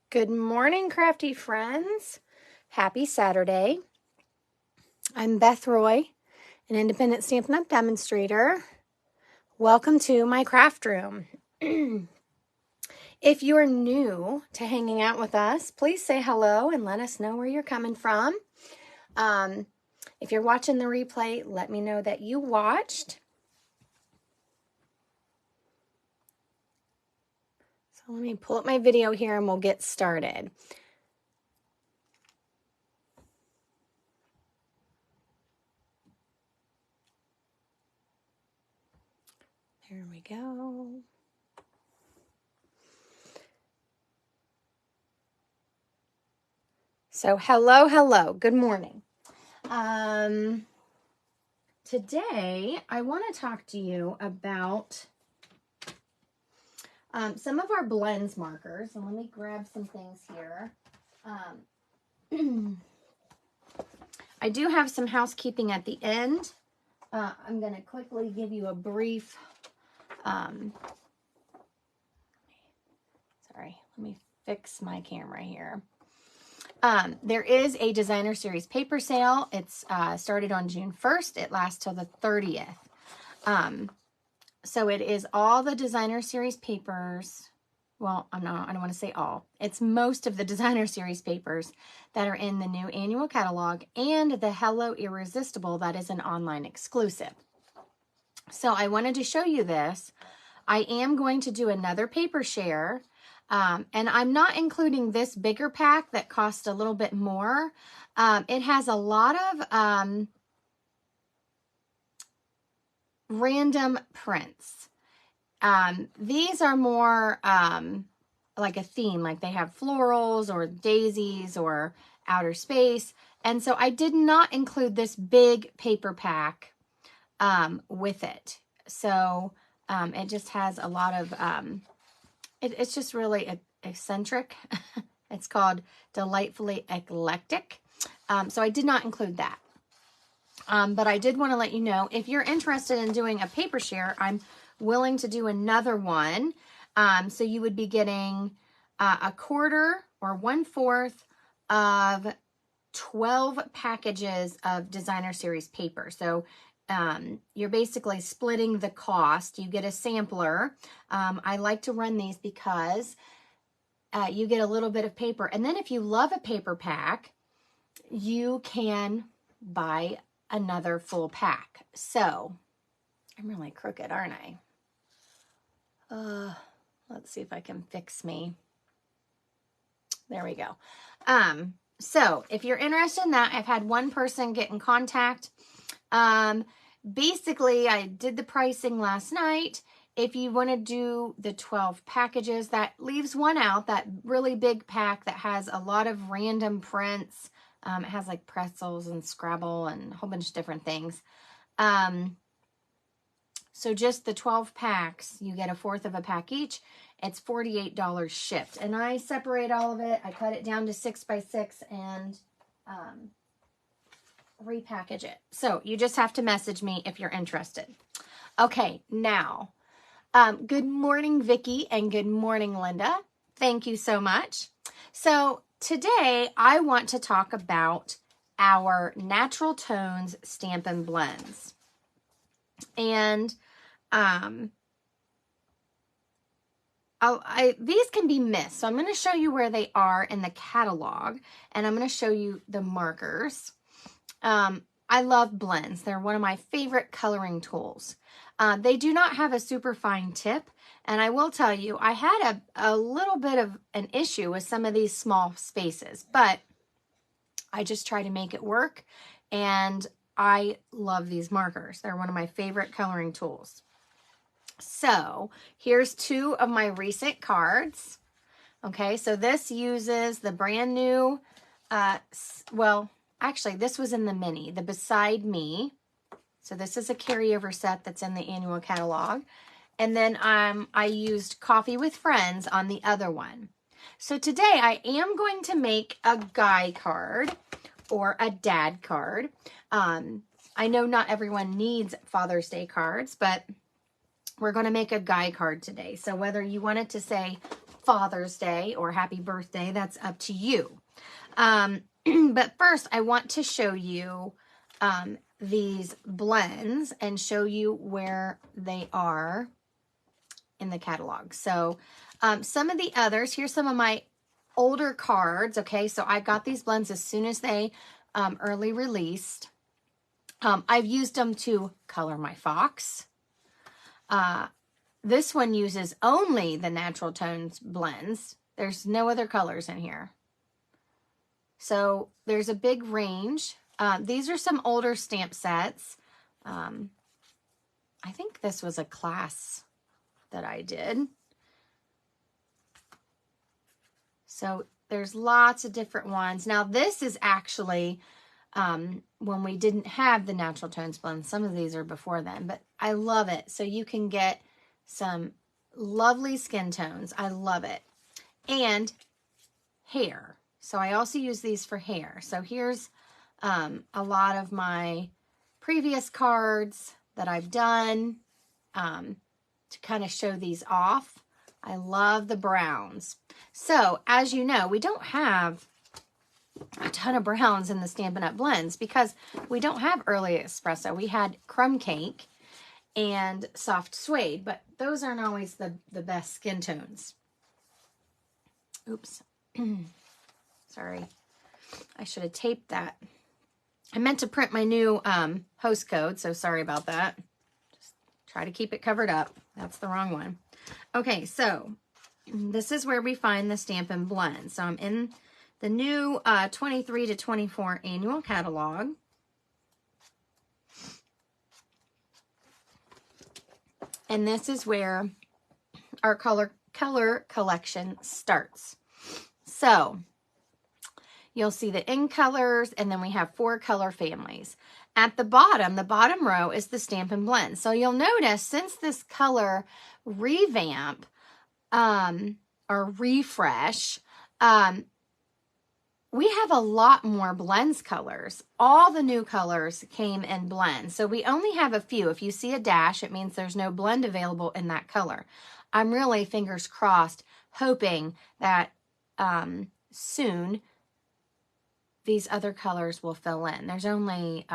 Good morning, crafty friends. Happy Saturday. I'm Beth Roy, an independent Stampin' Up! Demonstrator. Welcome to my craft room. If you're new to hanging out with us, please say hello and let us know where you're coming from. If you're watching the replay, let me know that you watched. So let me pull up my video here and we'll get started. There we go. So hello, good morning. Today I want to talk to you about some of our blends markers. And let me grab some things here. I do have some housekeeping at the end. I'm going to quickly give you a brief, sorry, let me fix my camera here. There is a designer series paper sale. It's started on June 1st. It lasts till the 30th. So it is all the designer series papers. Well, I don't want to say all. It's most of the designer series papers that are in the new annual catalog and the Hello Irresistible that is an online exclusive. So I wanted to show you this. I am going to do another paper share. And I'm not including this bigger pack that costs a little bit more. It has a lot of random prints. These are more like a theme, like they have florals or daisies or outer space. And so I did not include this big paper pack with it. So it just has a lot of, it's just really eccentric. It's called Delightfully Eclectic. So I did not include that. But I did want to let you know, if you're interested in doing a paper share, I'm willing to do another one. So you would be getting a quarter or 1/4 of 12 packages of designer series paper. So you're basically splitting the cost. You get a sampler. I like to run these because you get a little bit of paper. And then if you love a paper pack, you can buy another full pack. So I'm really crooked, aren't I? Let's see if I can fix me. There we go. So if you're interested in that, I've had one person get in contact. Basically, I did the pricing last night. If you want to do the 12 packages, that leaves one out, that really big pack that has a lot of random prints. It has like pretzels and Scrabble and a whole bunch of different things. So just the 12 packs, you get 1/4 of a pack each. It's $48 shipped. And I separate all of it. I cut it down to 6 by 6 and repackage it. So you just have to message me if you're interested. Okay, now, good morning, Vicki, and good morning, Linda. Thank you so much. So today I want to talk about our Natural Tones Stampin' Blends. And these can be missed. So I'm going to show you where they are in the catalog, and I'm going to show you the markers. I love blends. They're one of my favorite coloring tools. They do not have a super fine tip. And I will tell you, I had a little bit of an issue with some of these small spaces, but I just try to make it work. And I love these markers. They're one of my favorite coloring tools. So here's 2 of my recent cards. Okay, so this uses the brand new, well, actually this was in the mini, the Beside Me. So this is a carryover set that's in the annual catalog. And then I used Coffee with Friends on the other one. So today I am going to make a guy card or a dad card. I know not everyone needs Father's Day cards, but we're going to make a guy card today. So whether you want it to say Father's Day or happy birthday. That's up to you. But first, I want to show you these blends and show you where they are in the catalog. So some of the others, here's some of my older cards. Okay, so I got these blends as soon as they early released. I've used them to color my fox. This one uses only the natural tones blends. There's no other colors in here. So there's a big range. These are some older stamp sets. I think this was a class that I did. So there's lots of different ones. Now this is actually when we didn't have the natural tones blend. Some of these are before then, but I love it. So you can get some lovely skin tones. I love it. And hair. So I also use these for hair. So here's a lot of my previous cards that I've done to kind of show these off. I love the browns. So as you know, we don't have a ton of browns in the Stampin' Up! Blends because we don't have early espresso. We had crumb cake and soft suede, but those aren't always the best skin tones. Oops. Sorry. I should have taped that. I meant to print my new host code, so sorry about that. Just try to keep it covered up. That's the wrong one. Okay, so this is where we find the Stampin' Blend. So I'm in the new 23 to 24 annual catalog. And this is where our color collection starts. So you'll see the in colors, and then we have 4 color families. At the bottom row is the Stampin' Blend. So you'll notice since this color revamp or refresh, we have a lot more blends colors. All the new colors came in blends. So we only have a few. If you see a dash, it means there's no blend available in that color. I'm really, fingers crossed, hoping that soon these other colors will fill in. There's only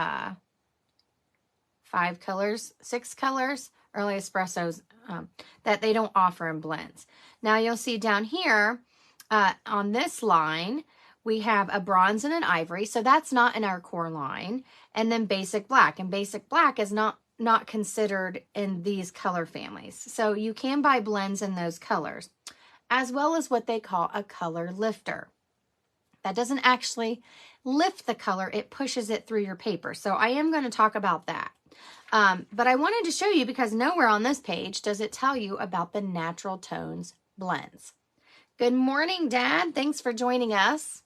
5 colors, 6 colors, early espressos that they don't offer in blends. Now you'll see down here on this line, we have a bronze and an ivory. So that's not in our core line. And then basic black. And basic black is not considered in these color families. So you can buy blends in those colors, as well as what they call a color lifter. That doesn't actually lift the color, it pushes it through your paper. So I am going to talk about that. But I wanted to show you because nowhere on this page does it tell you about the natural tones blends. Good morning, Dad. Thanks for joining us.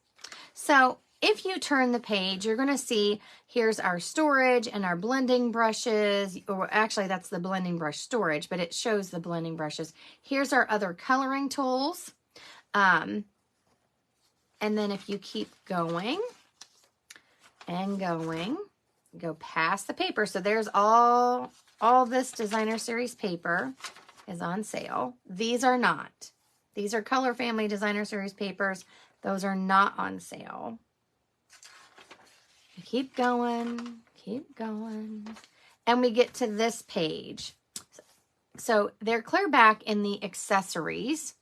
So if you turn the page, you're going to see here's our storage and our blending brushes. Or actually, that's the blending brush storage, but it shows the blending brushes. Here's our other coloring tools. And then if you keep going and going, go past the paper. So there's all this designer series paper is on sale. These are not. These are color family designer series papers. Those are not on sale. Keep going, keep going. And we get to this page. So they're clear back in the accessories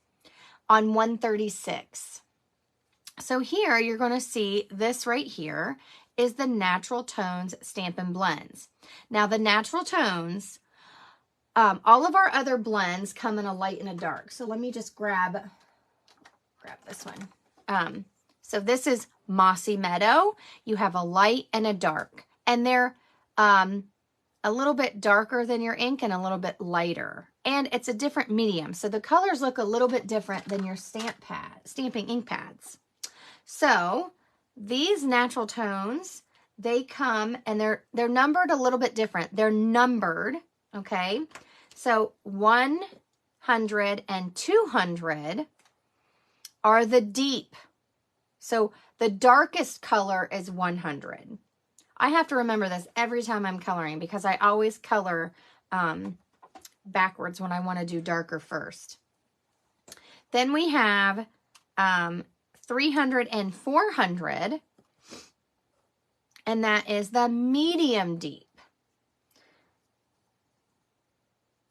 on 136. So here you're going to see this right here is the Natural Tones Stampin' Blends. Now the Natural Tones, all of our other blends come in a light and a dark. So let me just grab this one. So this is Mossy Meadow. You have a light and a dark. And they're a little bit darker than your ink and a little bit lighter. And it's a different medium. So the colors look a little bit different than your stamping ink pads. So these natural tones, they come and they're numbered a little bit different. They're numbered, okay? So 100 and 200 are the deep. So the darkest color is 100. I have to remember this every time I'm coloring because I always color backwards when I want to do darker first. Then we have 300 and 400, and that is the medium deep.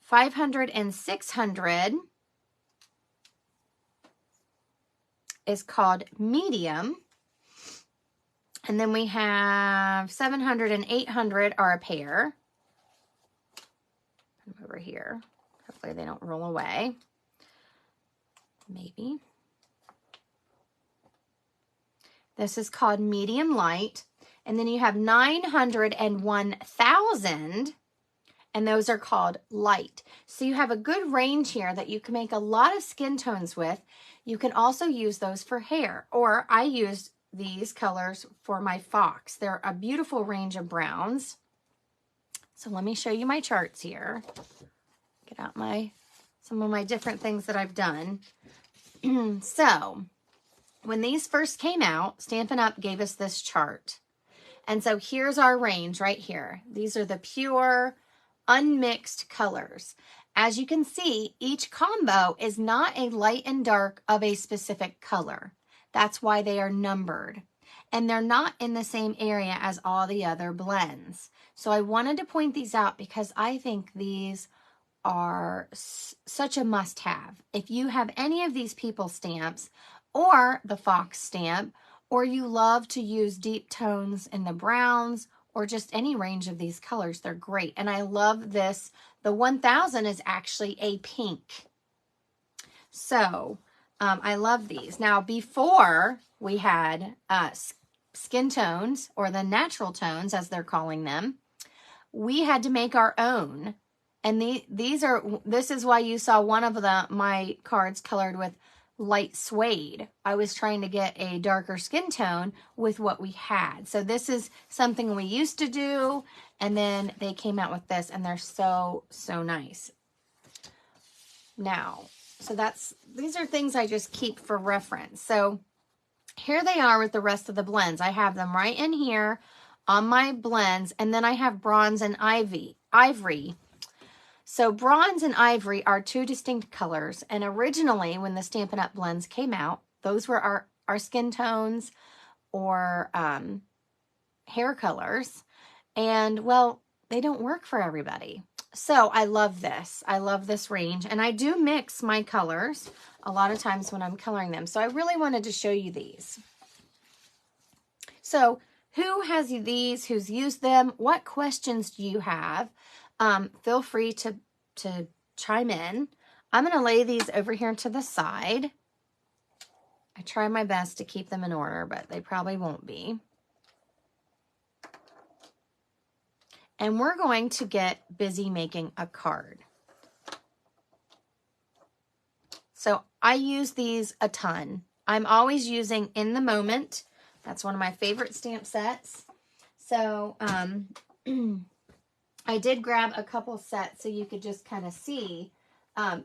500 and 600 is called medium. And then we have 700 and 800 are a pair. Put them over here. Hopefully they don't roll away. Maybe. This is called medium light. And then you have 900 and 1000, and those are called light. So you have a good range here that you can make a lot of skin tones with. You can also use those for hair, or I used these colors for my fox. They're a beautiful range of browns. So let me show you my charts here. Get out some of my different things that I've done. So when these first came out, Stampin' Up! Gave us this chart. And so here's our range right here. These are the pure, unmixed colors. As you can see, each combo is not a light and dark of a specific color. That's why they are numbered. And they're not in the same area as all the other blends. So I wanted to point these out because I think these are such a must-have. If you have any of these people stamps or the fox stamp, or you love to use deep tones in the browns or just any range of these colors, they're great. And I love this. The 1000 is actually a pink. So I love these. Now, before we had skin tones, or the natural tones as they're calling them, we had to make our own. And this is why you saw one of my cards colored with light suede. I was trying to get a darker skin tone with what we had. So this is something we used to do, and then they came out with this, and they're so, so nice. Now, so these are things I just keep for reference. So here they are with the rest of the blends. I have them right in here on my blends, and then I have bronze and ivory. So bronze and ivory are two distinct colors, and originally when the Stampin' Up! Blends came out, those were our skin tones or hair colors, and well, they don't work for everybody. So I love this. I love this range, and I do mix my colors a lot of times when I'm coloring them. So I really wanted to show you these. So who has these? Who's used them? What questions do you have? Feel free to chime in. I'm going to lay these over here to the side. I try my best to keep them in order, but they probably won't be. And we're going to get busy making a card. So I use these a ton. I'm always using In the Moment. That's one of my favorite stamp sets. So I did grab a couple sets so you could just kind of see.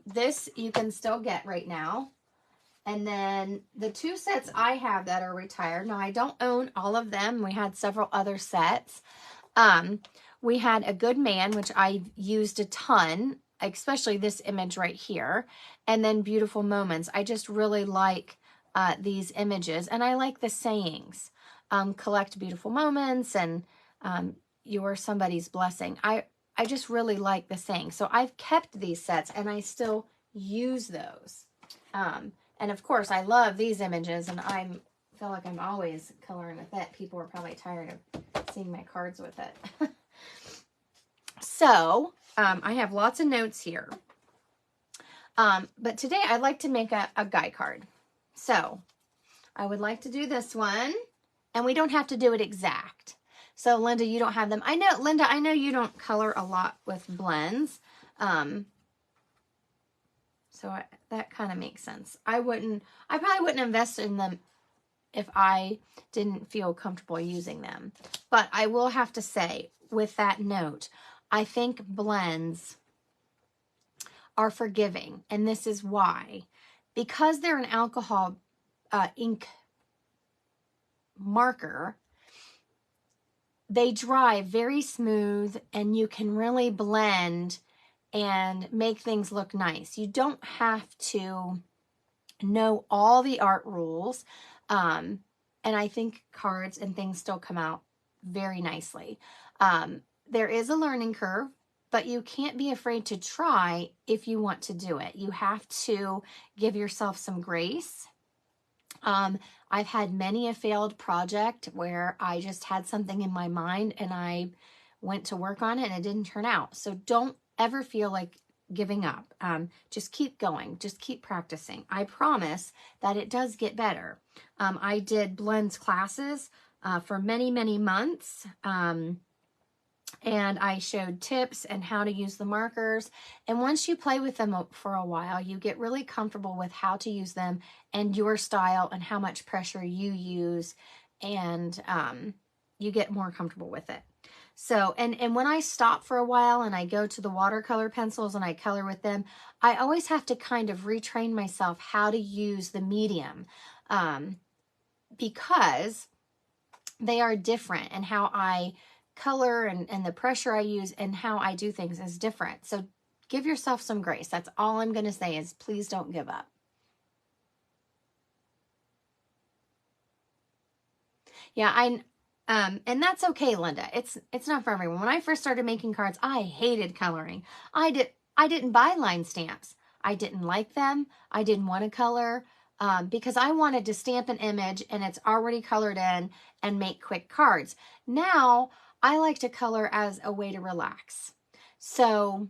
This you can still get right now. And then the two sets I have that are retired. Now, I don't own all of them. We had several other sets. We had A Good Man, which I used a ton, especially this image right here. And then Beautiful Moments. I just really like these images. And I like the sayings. Collect beautiful moments and you're somebody's blessing. I just really like the saying. So I've kept these sets and I still use those. And of course, I love these images, and I feel like I'm always coloring with it. People are probably tired of seeing my cards with it. So I have lots of notes here. But today I'd like to make a guy card. So I would like to do this one, and we don't have to do it exact. So Linda, you don't have them. I know, Linda, I know you don't color a lot with blends. So that kind of makes sense. I probably wouldn't invest in them if I didn't feel comfortable using them. But I will have to say, with that note, I think blends are forgiving. And this is why. Because they're an alcohol ink marker, they dry very smooth, and you can really blend and make things look nice. You don't have to know all the art rules. And I think cards and things still come out very nicely. There is a learning curve, but you can't be afraid to try if you want to do it. You have to give yourself some grace. I've had many a failed project where I just had something in my mind and I went to work on it and it didn't turn out. So don't ever feel like giving up. Just keep going. Just keep practicing. I promise that it does get better. I did blends classes for many, many months. And I showed tips and how to use the markers. And once you play with them for a while, you get really comfortable with how to use them and your style and how much pressure you use, and you get more comfortable with it. So, and when I stop for a while and I go to the watercolor pencils and I color with them, I always have to kind of retrain myself how to use the medium, because they are different, and how I color and the pressure I use and how I do things is different. So give yourself some grace. That's all I'm going to say is please don't give up. Yeah, and that's okay, Linda. It's not for everyone. When I first started making cards, I hated coloring. I didn't buy line stamps. I didn't like them. I didn't want to color because I wanted to stamp an image and it's already colored in and make quick cards. Now I like to color as a way to relax. So,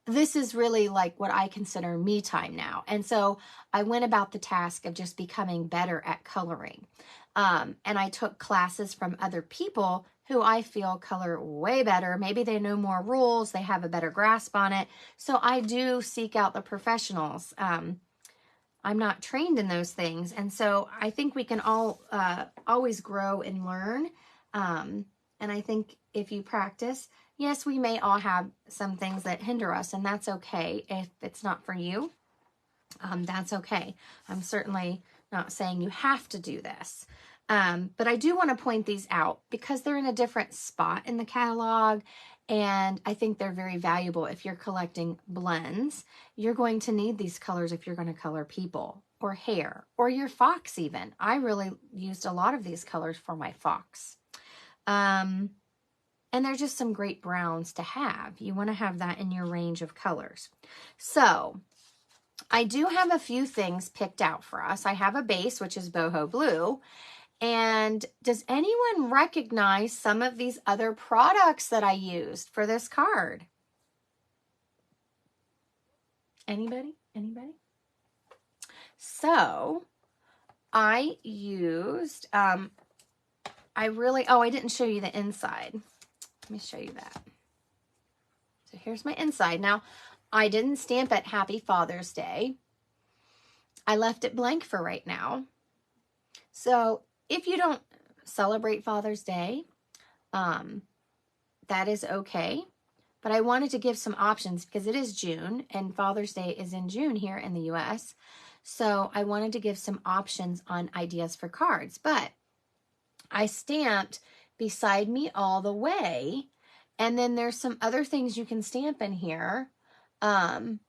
this is really like what I consider me time now. And so I went about the task of just becoming better at coloring. And I took classes from other people who I feel color way better. Maybe they know more rules. They have a better grasp on it. So I do seek out the professionals. I'm not trained in those things. And so I think we can all always grow and learn. And I think if you practice, yes, we may all have some things that hinder us, and that's okay. If it's not for you, that's okay. I'm certainly not saying you have to do this. But I do want to point these out because they're in a different spot in the catalog, and I think they're very valuable if you're collecting blends. You're going to need these colors if you're going to color people or hair or your fox even. I really used a lot of these colors for my fox. And they're just some great browns to have. You want to have that in your range of colors. So I do have a few things picked out for us. I have a base, which is boho blue. And does anyone recognize some of these other products that I used for this card? Anybody? Anybody? So I used, I didn't show you the inside. Let me show you that. So here's my inside. Now, I didn't stamp it Happy Father's Day. I left it blank for right now. So if you don't celebrate Father's Day, that is okay. But I wanted to give some options because it is June and Father's Day is in June here in the US. So I wanted to give some options on ideas for cards. But I stamped Beside Me All the Way. And then there's some other things you can stamp in here. And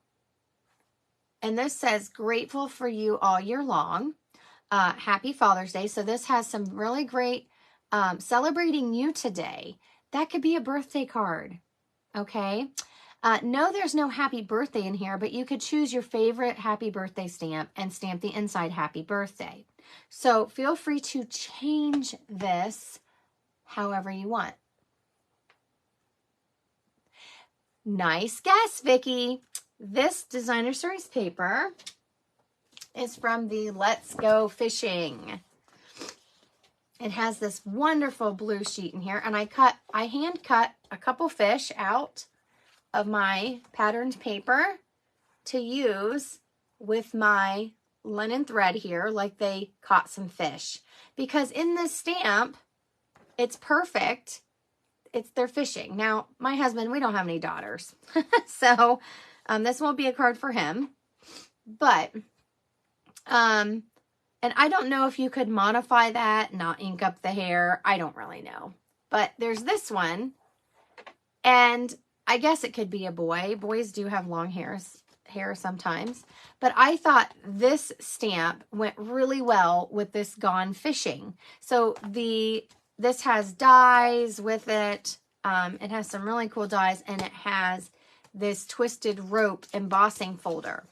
this says Grateful for You All Year Long. Happy Father's Day. So this has some really great celebrating you today. That could be a birthday card. Okay. No, there's no happy birthday in here, but you could choose your favorite happy birthday stamp and stamp the inside Happy Birthday. So feel free to change this however you want. Nice guess, Vicki. This designer series paper is from the Let's Go Fishing. It has this wonderful blue sheet in here, and I hand cut a couple fish out of my patterned paper to use with my linen thread here, like they caught some fish. Because in this stamp, it's perfect. They're fishing. Now, my husband, we don't have any daughters. So, this won't be a card for him. But, and I don't know if you could modify that, not ink up the hair. I don't really know. But there's this one. And I guess it could be a boy. Boys do have long hair hair sometimes. But I thought this stamp went really well with this Gone Fishing. So this has dies with it. It has some really cool dies, and it has this twisted rope embossing folder.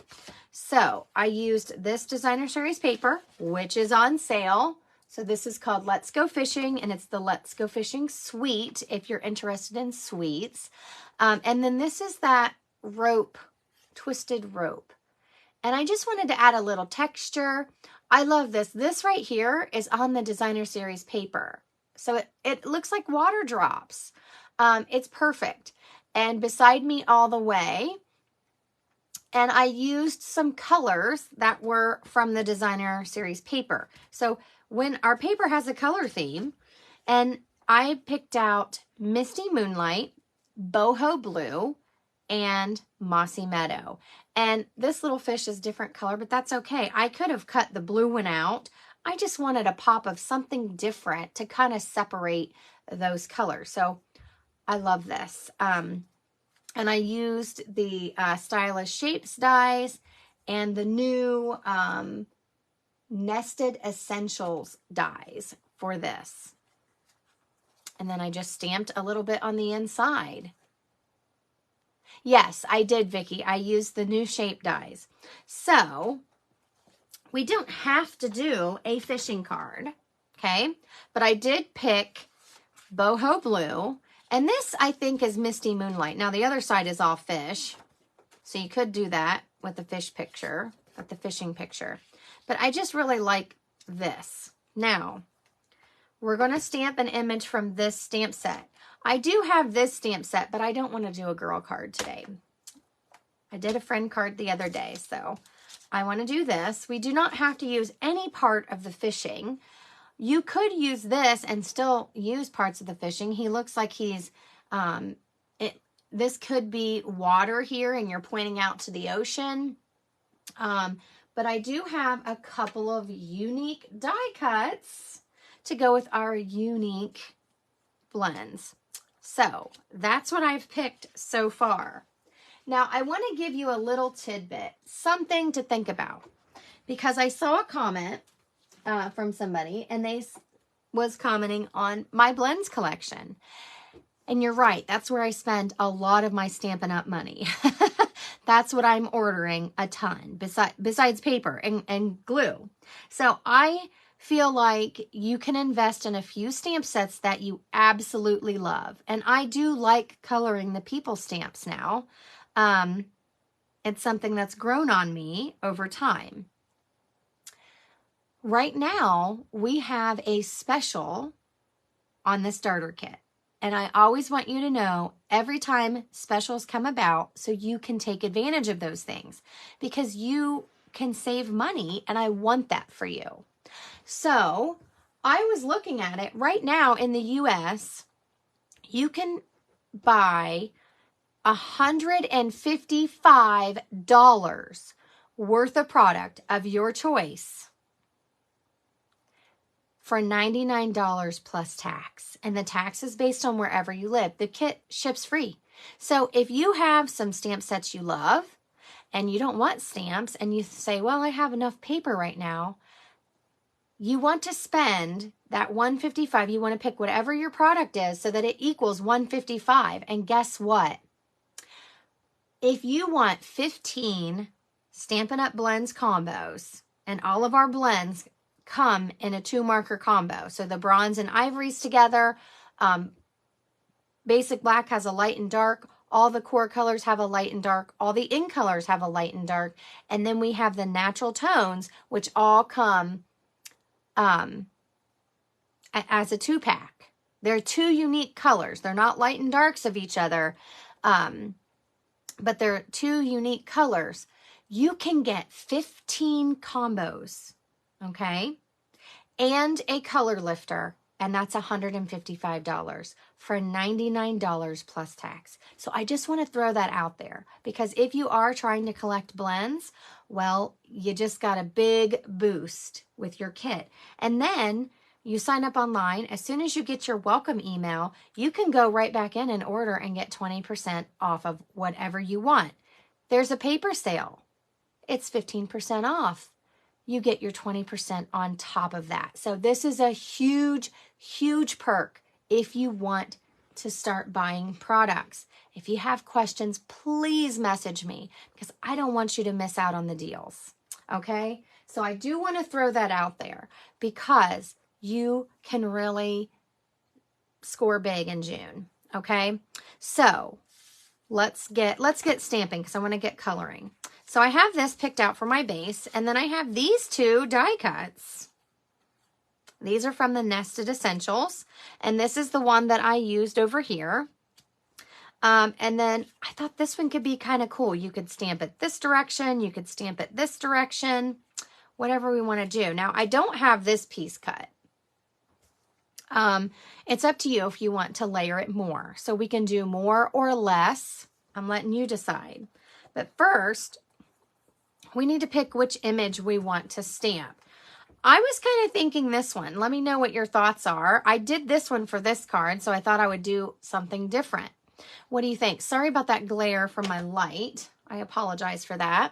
So I used this designer series paper, which is on sale. So this is called Let's Go Fishing, and it's the Let's Go Fishing Suite if you're interested in suites. And then this is that rope, twisted rope. And I just wanted to add a little texture. I love this. This right here is on the designer series paper. So it looks like water drops. It's perfect. And Beside Me All the Way. And I used some colors that were from the designer series paper. So when our paper has a color theme, and I picked out Misty Moonlight, Boho Blue, and Mossy Meadow. And this little fish is different color, but that's okay. I could have cut the blue one out. I just wanted a pop of something different to kind of separate those colors. So I love this. And I used the Stylish Shapes dies and the new Nested Essentials dies for this. And then I just stamped a little bit on the inside. Yes, I did, Vicki. I used the new shape dies. So we don't have to do a fishing card, okay? But I did pick Boho Blue. And this, I think, is Misty Moonlight. Now, the other side is all fish. So you could do that with the fish picture, with the fishing picture. But I just really like this. Now, we're going to stamp an image from this stamp set. I do have this stamp set, but I don't want to do a girl card today. I did a friend card the other day, so I want to do this. We do not have to use any part of the fishing. You could use this and still use parts of the fishing. He looks like he's, this could be water here and you're pointing out to the ocean. But I do have a couple of unique die cuts to go with our unique blends. So that's what I've picked so far. Now I want to give you a little tidbit, something to think about, because I saw a comment from somebody, and they was commenting on my blends collection. And you're right, that's where I spend a lot of my Stampin' Up money. That's what I'm ordering a ton, besides paper and glue. So I feel like you can invest in a few stamp sets that you absolutely love. And I do like coloring the people stamps now. It's something that's grown on me over time. Right now, we have a special on the starter kit. And I always want you to know every time specials come about so you can take advantage of those things, because you can save money and I want that for you. So I was looking at it right now in the US, you can buy $155 worth of product of your choice for $99 plus tax. And the tax is based on wherever you live. The kit ships free. So if you have some stamp sets you love and you don't want stamps and you say, well, I have enough paper right now, you want to spend that $155. You want to pick whatever your product is so that it equals $155. And guess what? If you want 15 Stampin' Up! Blends combos, and all of our blends come in a 2-marker combo. So the bronze and ivories together, basic black has a light and dark, all the core colors have a light and dark, all the in colors have a light and dark, and then we have the natural tones, which all come as a 2-pack. They're 2 unique colors. They're not light and darks of each other, but they're 2 unique colors. You can get 15 combos, okay, and a color lifter, and that's $155 for $99 plus tax. So I just want to throw that out there, because if you are trying to collect blends, well, you just got a big boost with your kit. And then you sign up online. As soon as you get your welcome email, you can go right back in and order and get 20% off of whatever you want. there's a paper sale. It's 15% off. You get your 20% on top of that. So this is a huge, huge perk if you want to start buying products. If you have questions, please message me because I don't want you to miss out on the deals. Okay? So I do want to throw that out there because you can really score big in June. Okay? So let's get stamping because I want to get coloring. So I have this picked out for my base, and then I have these two die cuts. These are from the Nested Essentials, and this is the one that I used over here. And then I thought this one could be kind of cool. You could stamp it this direction, you could stamp it this direction, whatever we want to do. Now, I don't have this piece cut. It's up to you if you want to layer it more. So we can do more or less. I'm letting you decide. But first, we need to pick which image we want to stamp. I was kind of thinking this one. Let me know what your thoughts are. I did this one for this card, so I thought I would do something different. What do you think? Sorry about that glare from my light. I apologize for that.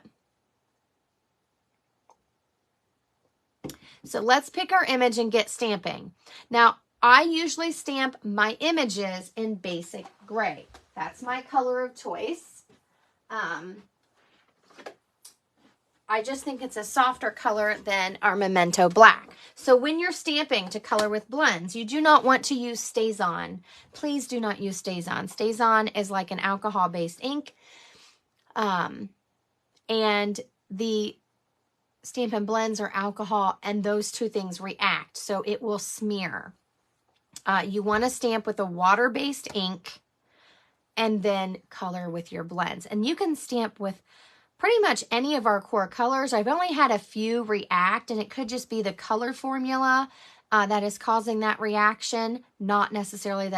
So let's pick our image and get stamping. Now, I usually stamp my images in basic gray. That's my color of choice. I just think it's a softer color than our Memento Black. So when you're stamping to color with blends, you do not want to use StazOn. Please do not use StazOn. StazOn is like an alcohol-based ink. And the Stampin' Blends are alcohol, and those two things react, so it will smear. You want to stamp with a water-based ink and then color with your blends. And you can stamp with pretty much any of our core colors. I've only had a few react, and it could just be the color formula that is causing that reaction, not necessarily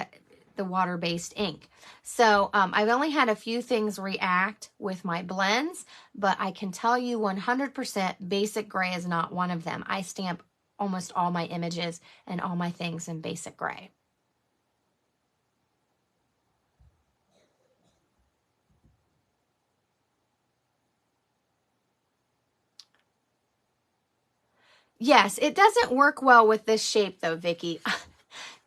the water-based ink. So I've only had a few things react with my blends, but I can tell you 100% basic gray is not one of them. I stamp almost all my images and all my things in basic gray. Yes, it doesn't work well with this shape though, Vicki.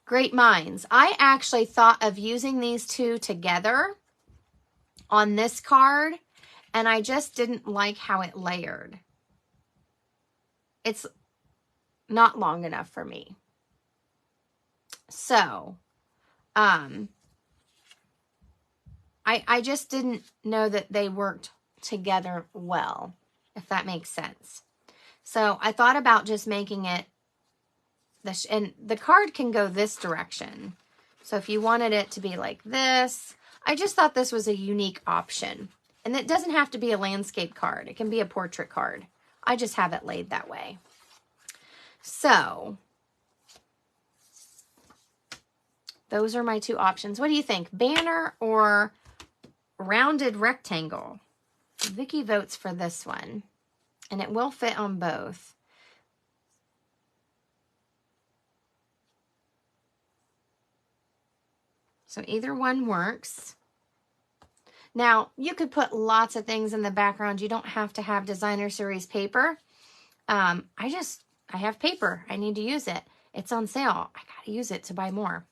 Great minds. I actually thought of using these two together on this card, and I just didn't like how it layered. It's not long enough for me. So, I just didn't know that they worked together well, if that makes sense. So I thought about just making it, and the card can go this direction. So if you wanted it to be like this, I just thought this was a unique option. And it doesn't have to be a landscape card. It can be a portrait card. I just have it laid that way. So those are my two options. What do you think? Banner or rounded rectangle? Vicki votes for this one, and it will fit on both. So either one works. Now, you could put lots of things in the background. You don't have to have designer series paper. I have paper. I need to use it. It's on sale. I gotta use it to buy more.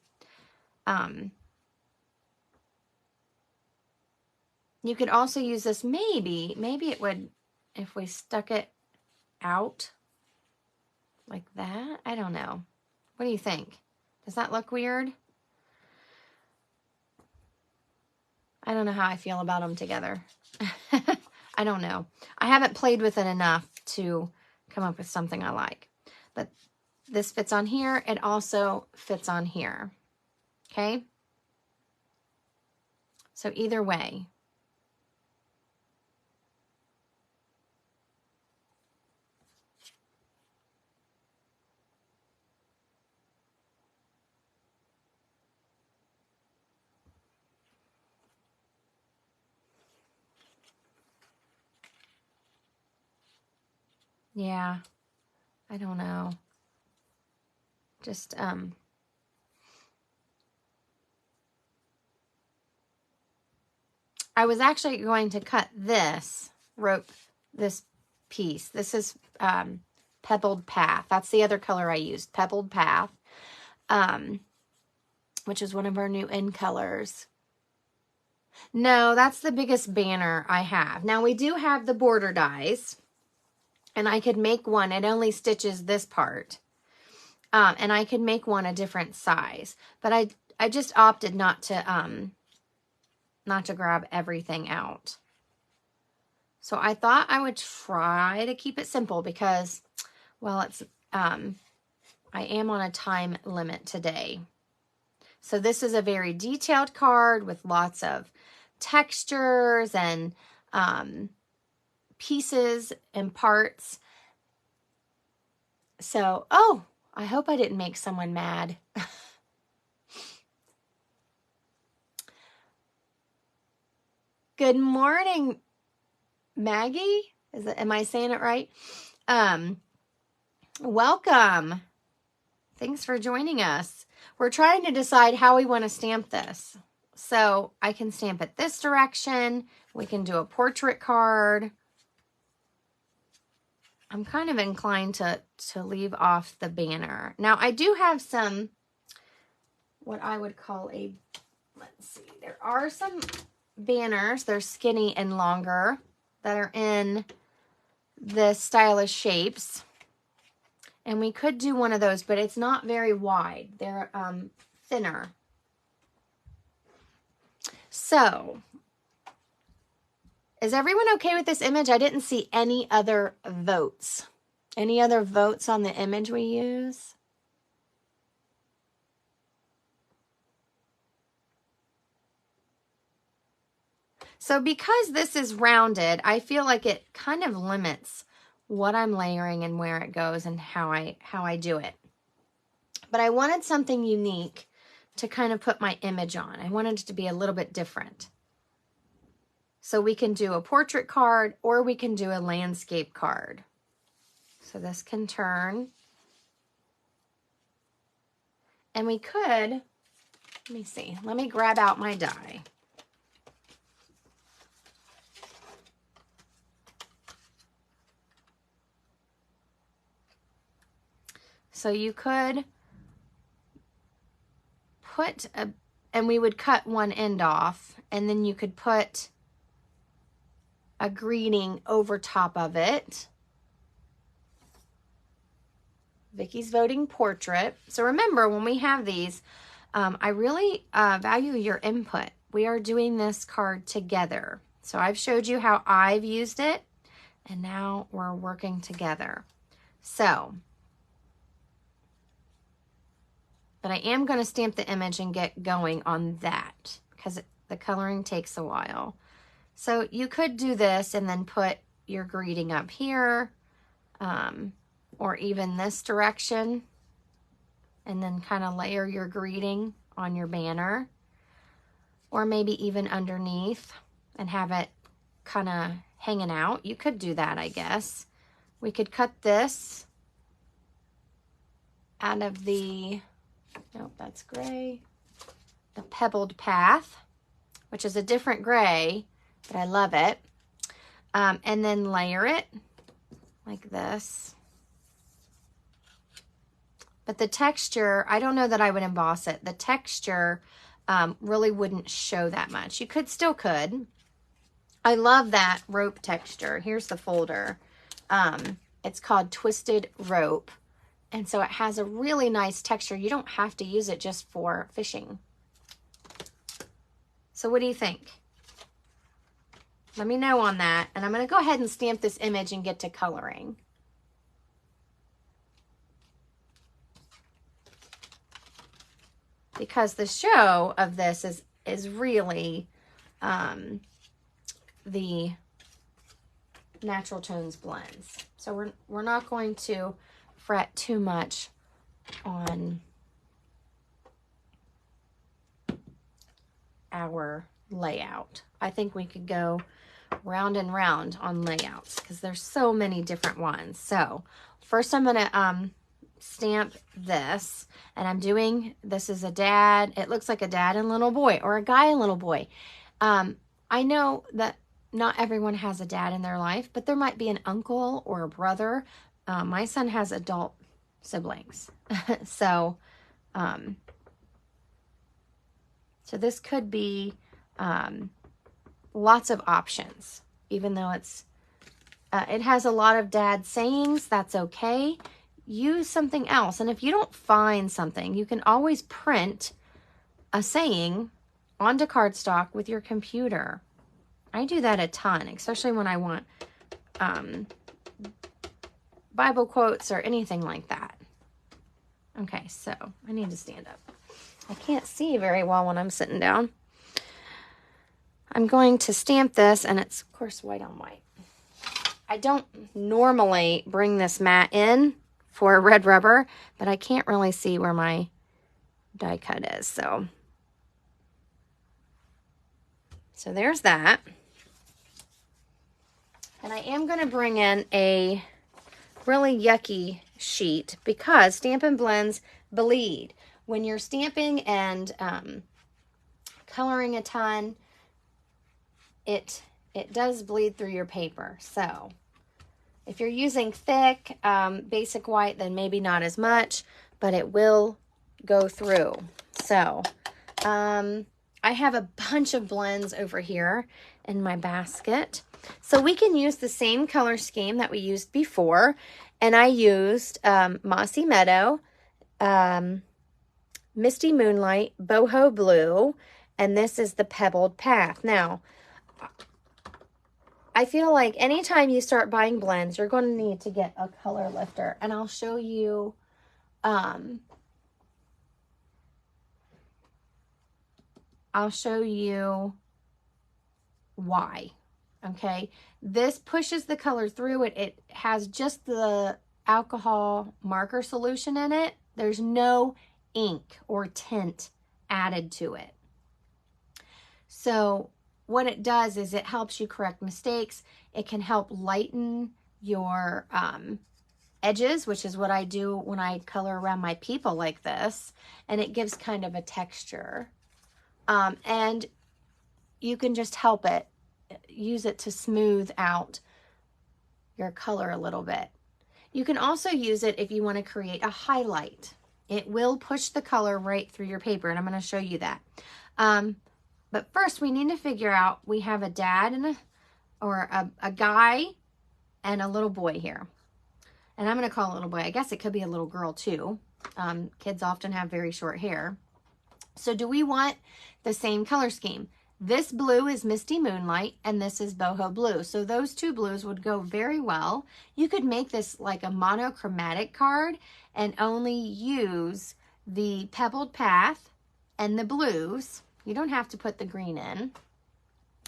You could also use this, maybe it would, if we stuck it out like that. I don't know. What do you think? Does that look weird? I don't know how I feel about them together. I don't know. I haven't played with it enough to come up with something I like. But this fits on here. It also fits on here. Okay? So either way. Yeah, I don't know. Just, I was actually going to cut this rope, this piece. This is Pebbled Path. That's the other color I used, Pebbled Path, which is one of our new in colors. No, that's the biggest banner I have. Now, we do have the border dies, and I could make one. It only stitches this part, and I could make one a different size. But I just opted not to grab everything out. So I thought I would try to keep it simple because, well, it's I am on a time limit today. So this is a very detailed card with lots of textures and pieces and parts. So, oh, I hope I didn't make someone mad. Good morning, Maggie. Am I saying it right? Welcome. Thanks for joining us. We're trying to decide how we want to stamp this. So I can stamp it this direction. We can do a portrait card. I'm kind of inclined to leave off the banner. Now I do have some, what I would call let's see, there are some banners. They're skinny and longer that are in the stylish shapes. And we could do one of those, but it's not very wide. They're thinner. So, is everyone okay with this image? I didn't see any other votes. Any other votes on the image we use? So because this is rounded, I feel like it kind of limits what I'm layering and where it goes and how I do it. But I wanted something unique to kind of put my image on. I wanted it to be a little bit different. So we can do a portrait card or we can do a landscape card. So this can turn. And we could, let me see, let me grab out my die. So you could put and we would cut one end off, and then you could put a greeting over top of it. Vicky's voting portrait. So remember, when we have these, I really value your input. We are doing this card together. So I've showed you how I've used it, and now we're working together. So, but I am going to stamp the image and get going on that because the coloring takes a while. So you could do this and then put your greeting up here, or even this direction, and then kind of layer your greeting on your banner, or maybe even underneath and have it kind of hanging out. You could do that, I guess. We could cut this out of the, nope, that's gray, the Pebbled Path, which is a different gray, but I love it. And then layer it like this. But the texture, I don't know that I would emboss it. The texture really wouldn't show that much. You still could. I love that rope texture. Here's the folder. It's called Twisted Rope. And so it has a really nice texture. You don't have to use it just for fishing. So what do you think? Let me know on that. And I'm going to go ahead and stamp this image and get to coloring. Because the show of this is really the Natural Tones blends. So we're not going to fret too much on our layout. I think we could go round and round on layouts because there's so many different ones. So first I'm going to stamp this, and I'm doing, this is a dad, it looks like a dad and little boy, or a guy and little boy. I know that not everyone has a dad in their life, but there might be an uncle or a brother. My son has adult siblings. So, so this could be lots of options, even though it has a lot of dad sayings. That's okay. Use something else. And if you don't find something, you can always print a saying onto cardstock with your computer. I do that a ton, especially when I want Bible quotes or anything like that. Okay, so I need to stand up. I can't see very well when I'm sitting down. I'm going to stamp this, and it's, of course, white on white. I don't normally bring this mat in for red rubber, but I can't really see where my die cut is, so there's that. And I am going to bring in a really yucky sheet because Stampin' Blends bleed. When you're stamping and coloring a ton, it does bleed through your paper. So if you're using thick, basic white, then maybe not as much, but it will go through. So I have a bunch of blends over here in my basket. So we can use the same color scheme that we used before. And I used Mossy Meadow, Misty Moonlight, Boho Blue, and this is the Pebbled Path. Now, I feel like anytime you start buying blends, you're going to need to get a color lifter. And I'll show you why. Okay, this pushes the color through it. It has just the alcohol marker solution in it. There's no ink or tint added to it. So what it does is it helps you correct mistakes. It can help lighten your edges, which is what I do when I color around my people like this. And it gives kind of a texture. And you can just help it. Use it to smooth out your color a little bit. You can also use it if you want to create a highlight. It will push the color right through your paper, and I'm going to show you that. But first, we need to figure out, we have a dad and a guy and a little boy here. And I'm going to call it a little boy. I guess it could be a little girl too. Kids often have very short hair. So do we want the same color scheme? This blue is Misty Moonlight, and this is Boho Blue. So those two blues would go very well. You could make this like a monochromatic card and only use the Pebbled Path and the blues. You don't have to put the green in.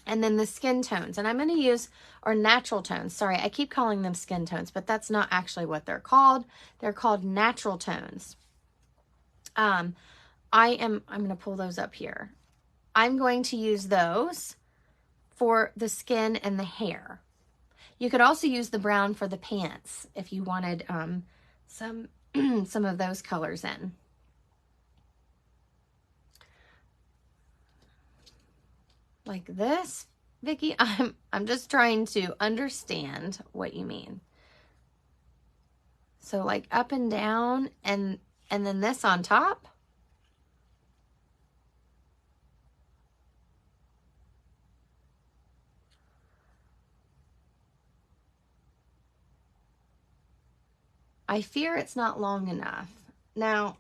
And then the skin tones. And I'm going to use, or natural tones. Sorry, I keep calling them skin tones, but that's not actually what they're called. They're called natural tones. I'm going to pull those up here. I'm going to use those for the skin and the hair. You could also use the brown for the pants if you wanted some of those colors in. Like this, Vicki, I'm just trying to understand what you mean. So like up and down and then this on top. I fear it's not long enough. Now,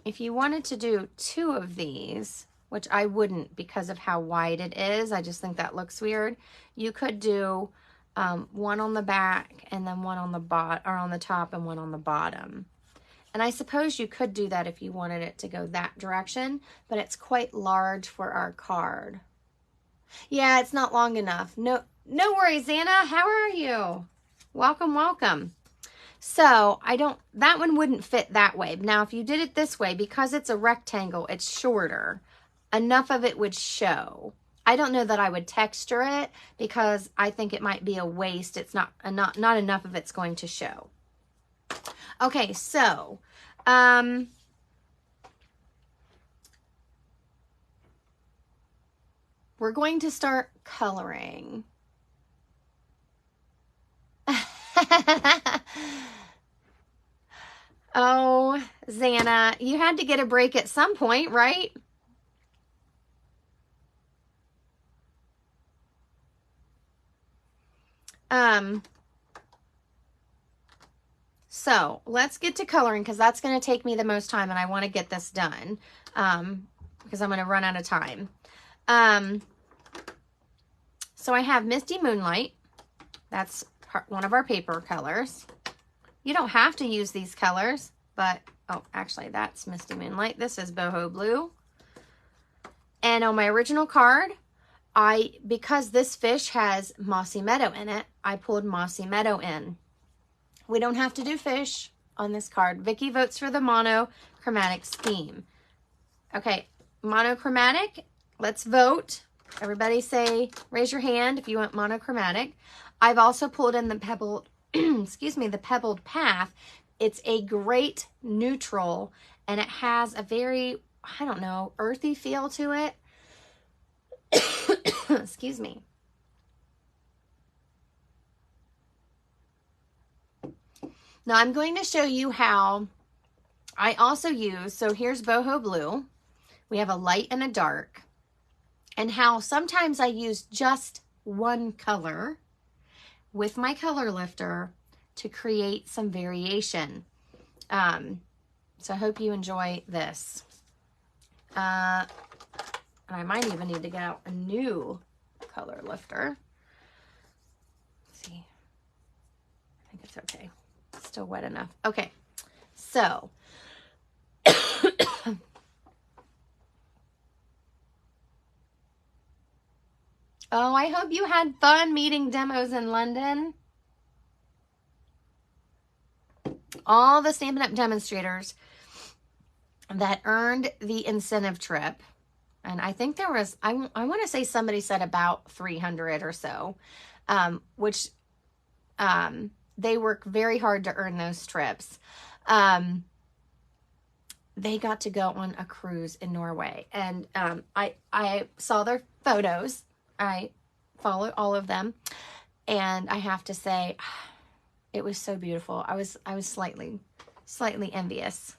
if you wanted to do two of these, which I wouldn't because of how wide it is, I just think that looks weird, you could do one on the back and then one on the bottom, or on the top and one on the bottom. And I suppose you could do that if you wanted it to go that direction, but it's quite large for our card. Yeah, it's not long enough. No worries, Anna. How are you? Welcome, welcome. So that one wouldn't fit that way. Now, if you did it this way, because it's a rectangle, it's shorter. Enough of it would show. I don't know that I would texture it because I think it might be a waste. It's not enough of it's going to show. Okay, so we're going to start coloring. Oh, Xana, you had to get a break at some point, right? So let's get to coloring because that's going to take me the most time and I want to get this done because I'm going to run out of time. So I have Misty Moonlight. That's one of our paper colors. You don't have to use these colors, but, oh, actually that's Misty Moonlight. This is Boho Blue. And on my original card, because this fish has Mossy Meadow in it, I pulled Mossy Meadow in. We don't have to do fish on this card. Vicki votes for the monochromatic scheme. Okay, monochromatic, let's vote. Everybody say, raise your hand if you want monochromatic. I've also pulled in the pebbled, excuse me, the pebbled path. It's a great neutral and it has a very, I don't know, earthy feel to it. Excuse me. Now I'm going to show you how I also use, so here's Boho Blue. We have a light and a dark. And how sometimes I use just one color with my color lifter to create some variation. So I hope you enjoy this. And I might even need to get out a new color lifter. Let's see. I think it's okay. It's still wet enough. Okay. So. Oh, I hope you had fun meeting demos in London. All the Stampin' Up! Demonstrators that earned the incentive trip. And I think there was, I want to say somebody said about 300 or so, which they work very hard to earn those trips. They got to go on a cruise in Norway. And I saw their photos. I follow all of them. And I have to say, it was so beautiful. I was slightly envious.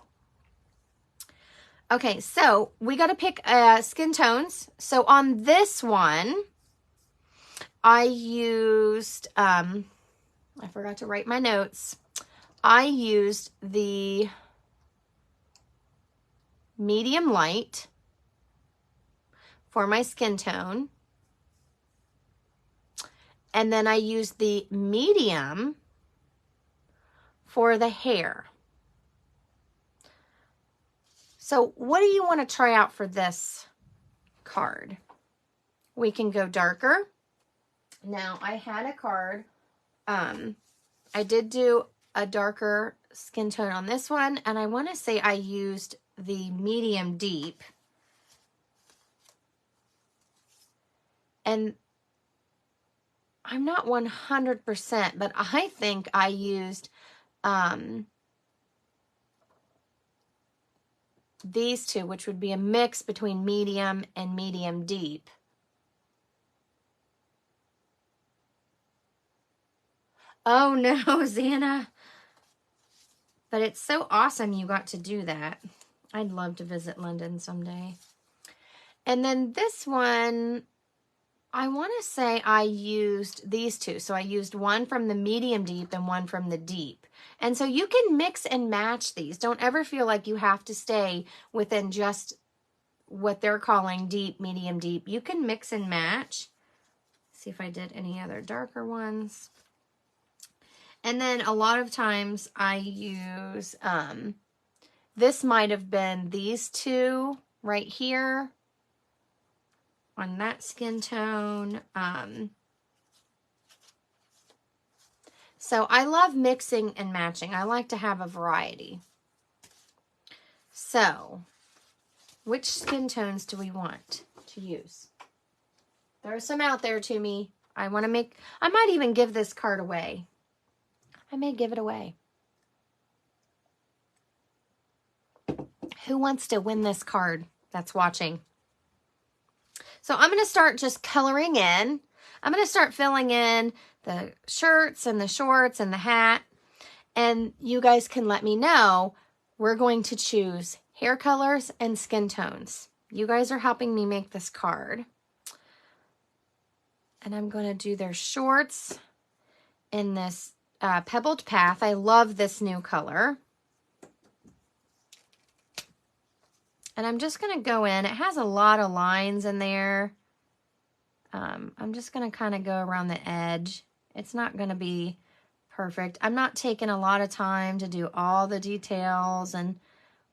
Okay, so we got to pick skin tones. So on this one, I used, I forgot to write my notes. I used the medium light for my skin tone. And then I used the medium for the hair. So what do you want to try out for this card? We can go darker. Now I had a card. I did do a darker skin tone on this one. And I want to say I used the medium deep. And I'm not 100%, but I think I used these two, which would be a mix between medium and medium deep. Oh no, Xana. But it's so awesome you got to do that. I'd love to visit London someday. And then this one, I want to say I used these two. So I used one from the medium deep and one from the deep. And so you can mix and match these. Don't ever feel like you have to stay within just what they're calling deep, medium, deep. You can mix and match. See if I did any other darker ones. And then a lot of times I use, this might have been these two right here on that skin tone. So I love mixing and matching. I like to have a variety. So which skin tones do we want to use? There are some out there to me. I might even give this card away. I may give it away. Who wants to win this card that's watching? So I'm going to start just coloring in. I'm going to start filling in the shirts and the shorts and the hat. And you guys can let me know. We're going to choose hair colors and skin tones. You guys are helping me make this card. And I'm going to do their shorts in this Pebbled Path. I love this new color. And I'm just going to go in. It has a lot of lines in there. I'm just going to kind of go around the edge. It's not going to be perfect. I'm not taking a lot of time to do all the details and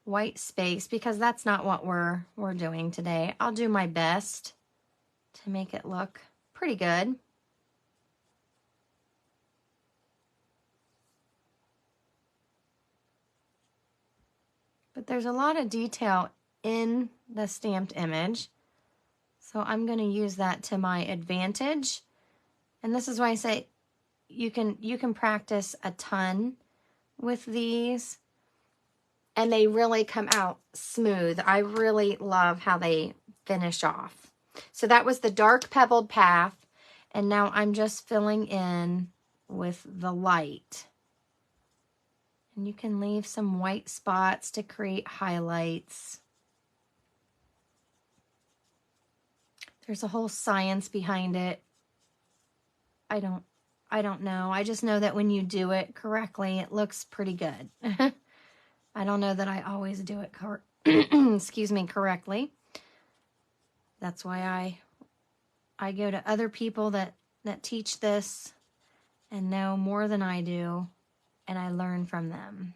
white space because that's not what we're doing today. I'll do my best to make it look pretty good. But there's a lot of detail in the stamped image. So I'm going to use that to my advantage. And this is why I say you can practice a ton with these. And they really come out smooth. I really love how they finish off. So that was the dark Pebbled Path. And now I'm just filling in with the light. And you can leave some white spots to create highlights. There's a whole science behind it. I don't know. I just know that when you do it correctly, it looks pretty good. I don't know that I always do it excuse me, correctly. That's why I go to other people that teach this and know more than I do, and I learn from them.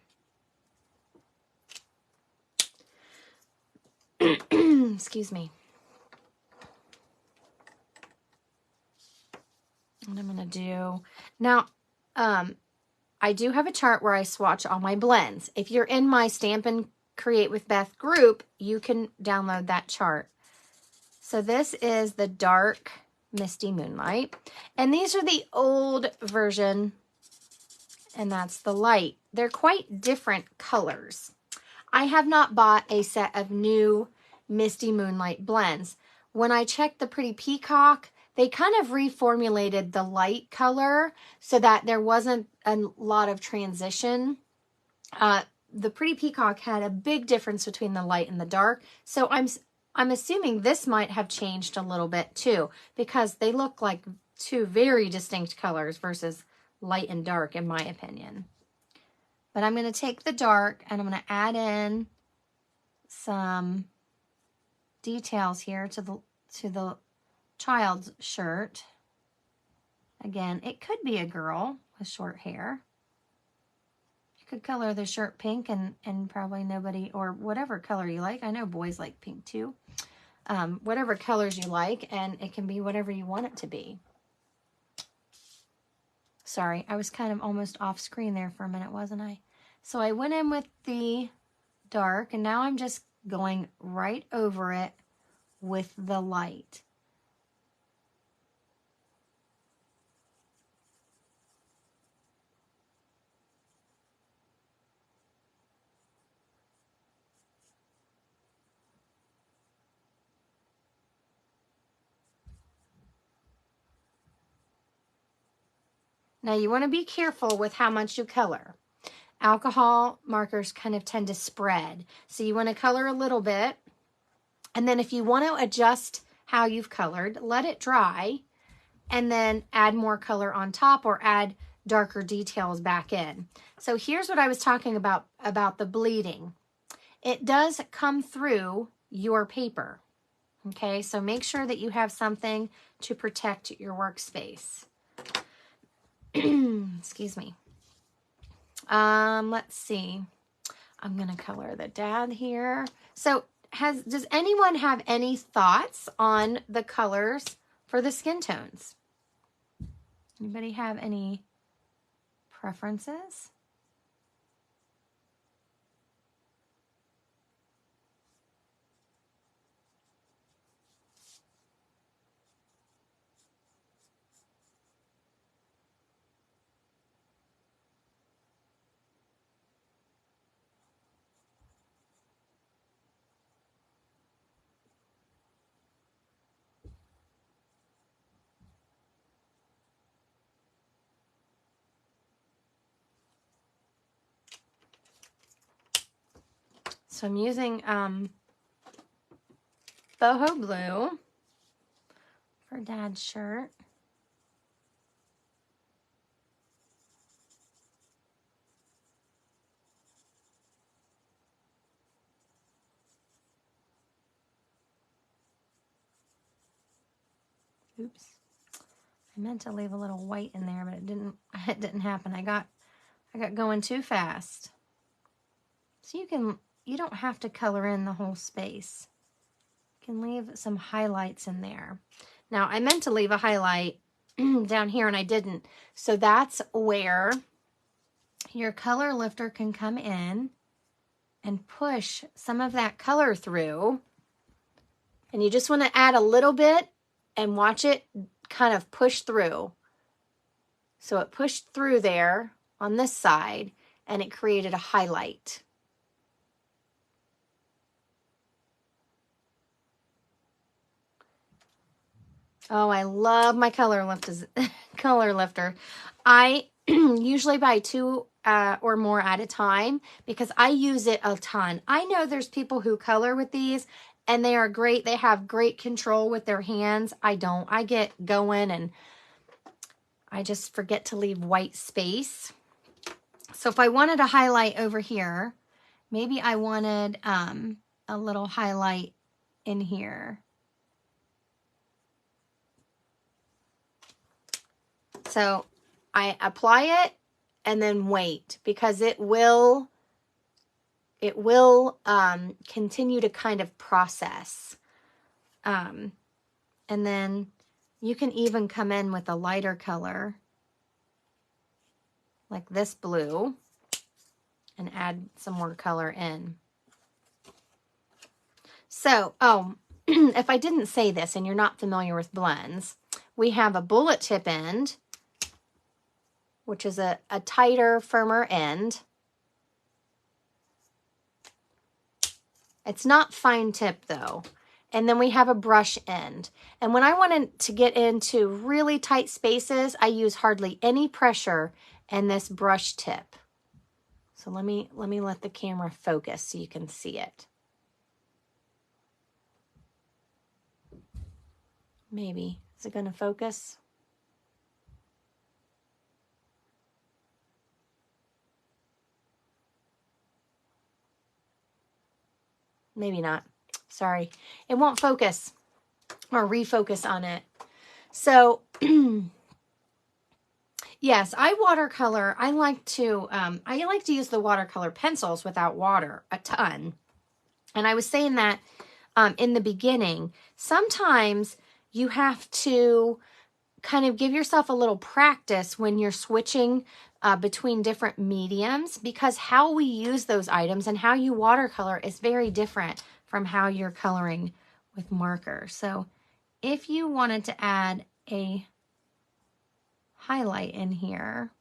Excuse me. And I'm going to do now, I do have a chart where I swatch all my blends. If you're in my Stampin' Create with Beth group, you can download that chart. So this is the dark Misty Moonlight. And these are the old version, and that's the light. They're quite different colors. I have not bought a set of new Misty Moonlight blends. When I checked the Pretty Peacock, they kind of reformulated the light color so that there wasn't a lot of transition. The Pretty Peacock had a big difference between the light and the dark. So I'm assuming this might have changed a little bit too, because they look like two very distinct colors versus light and dark, in my opinion. But I'm going to take the dark and I'm going to add in some details here to the child's shirt. Again, it could be a girl with short hair. You could color the shirt pink and probably nobody, or whatever color you like. I know boys like pink too. Whatever colors you like, and it can be whatever you want it to be. Sorry, I was kind of almost off screen there for a minute, wasn't I? So I went in with the dark, and now I'm just going right over it with the light. Now you want to be careful with how much you color. Alcohol markers kind of tend to spread. So you want to color a little bit. And then if you want to adjust how you've colored, let it dry and then add more color on top or add darker details back in. So here's what I was talking about the bleeding. It does come through your paper. Okay, so make sure that you have something to protect your workspace. Excuse me. Let's see. I'm going to color the dad here. So does anyone have any thoughts on the colors for the skin tones? Anybody have any preferences? So I'm using boho blue for Dad's shirt. Oops. I meant to leave a little white in there, but it didn't happen. I got going too fast. So you don't have to color in the whole space. You can leave some highlights in there. Now, I meant to leave a highlight down here and I didn't. So that's where your color lifter can come in and push some of that color through. And you just want to add a little bit and watch it kind of push through. So it pushed through there on this side and it created a highlight. Oh, I love my color lifter. I usually buy 2 or more at a time because I use it a ton. I know there's people who color with these and they are great. They have great control with their hands. I don't. I get going and I just forget to leave white space. So if I wanted a highlight over here, maybe I wanted a little highlight in here. So I apply it and then wait because it will continue to kind of process. And then you can even come in with a lighter color like this blue and add some more color in. So, if I didn't say this and you're not familiar with blends, we have a bullet tip end, which is a tighter, firmer end. It's not fine tip though. And then we have a brush end. And when I wanted to get into really tight spaces, I use hardly any pressure in this brush tip. So let me let the camera focus so you can see it. Maybe. Is it going to focus? Maybe not. Sorry. It won't focus or refocus on it. So, yes, I watercolor. I like to use the watercolor pencils without water a ton. And I was saying that in the beginning, sometimes you have to kind of give yourself a little practice when you're switching between different mediums, because how we use those items and how you watercolor is very different from how you're coloring with marker. So if you wanted to add a highlight in here,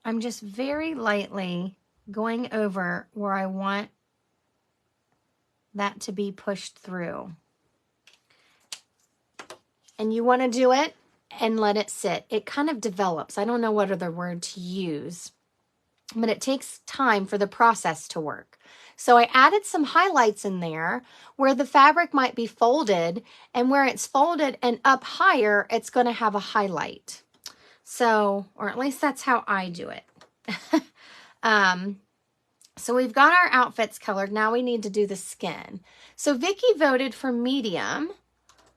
I'm just very lightly going over where I want that to be pushed through. And you want to do it and let it sit. It kind of develops. I don't know what other word to use, but it takes time for the process to work. So I added some highlights in there where the fabric might be folded, and where it's folded and up higher, it's going to have a highlight. So, or at least that's how I do it. So we've got our outfits colored. Now we need to do the skin. So Vicki voted for medium,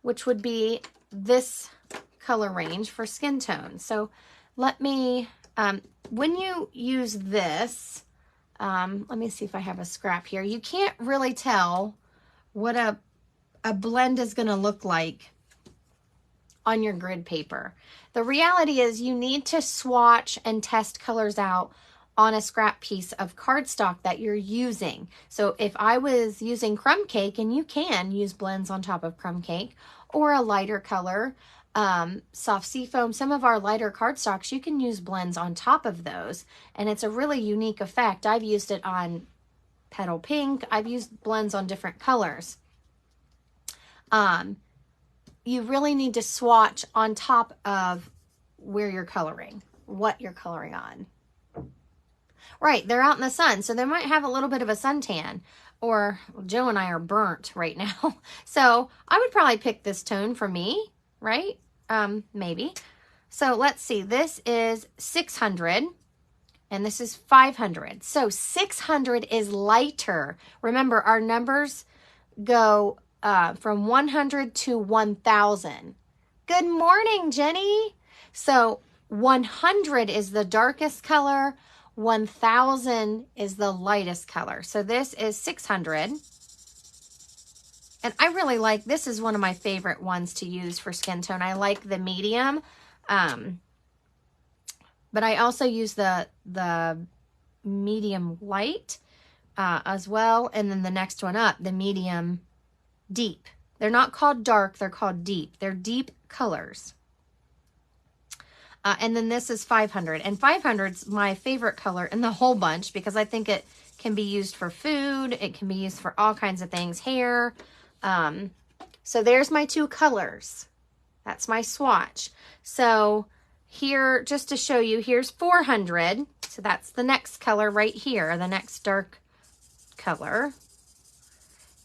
which would be this color range for skin tone. So let me, when you use this, let me see if I have a scrap here. You can't really tell what a blend is going to look like on your grid paper. The reality is you need to swatch and test colors out on a scrap piece of cardstock that you're using. So if I was using crumb cake, and you can use blends on top of crumb cake or a lighter color, soft seafoam, some of our lighter cardstocks, you can use blends on top of those, and it's a really unique effect. I've used it on Petal Pink. I've used blends on different colors. You really need to swatch on top of where you're coloring, what you're coloring on. Right, they're out in the sun, so they might have a little bit of a suntan, or Joe and I are burnt right now. So I would probably pick this tone for me, right? Maybe. So let's see, this is 600 and this is 500. So 600 is lighter. Remember, our numbers go from 100 to 1000. Good morning, Jenny. So 100 is the darkest color. 1000 is the lightest color. So this is 600. And I really like, this is one of my favorite ones to use for skin tone. I like the medium. But I also use the medium light as well. And then the next one up, the medium deep. They're not called dark, they're called deep. They're deep colors. And then this is 500. And 500 is my favorite color in the whole bunch because I think it can be used for food. It can be used for all kinds of things, hair. So there's my two colors. That's my swatch. So here, just to show you, here's 400. So that's the next color right here, the next dark color.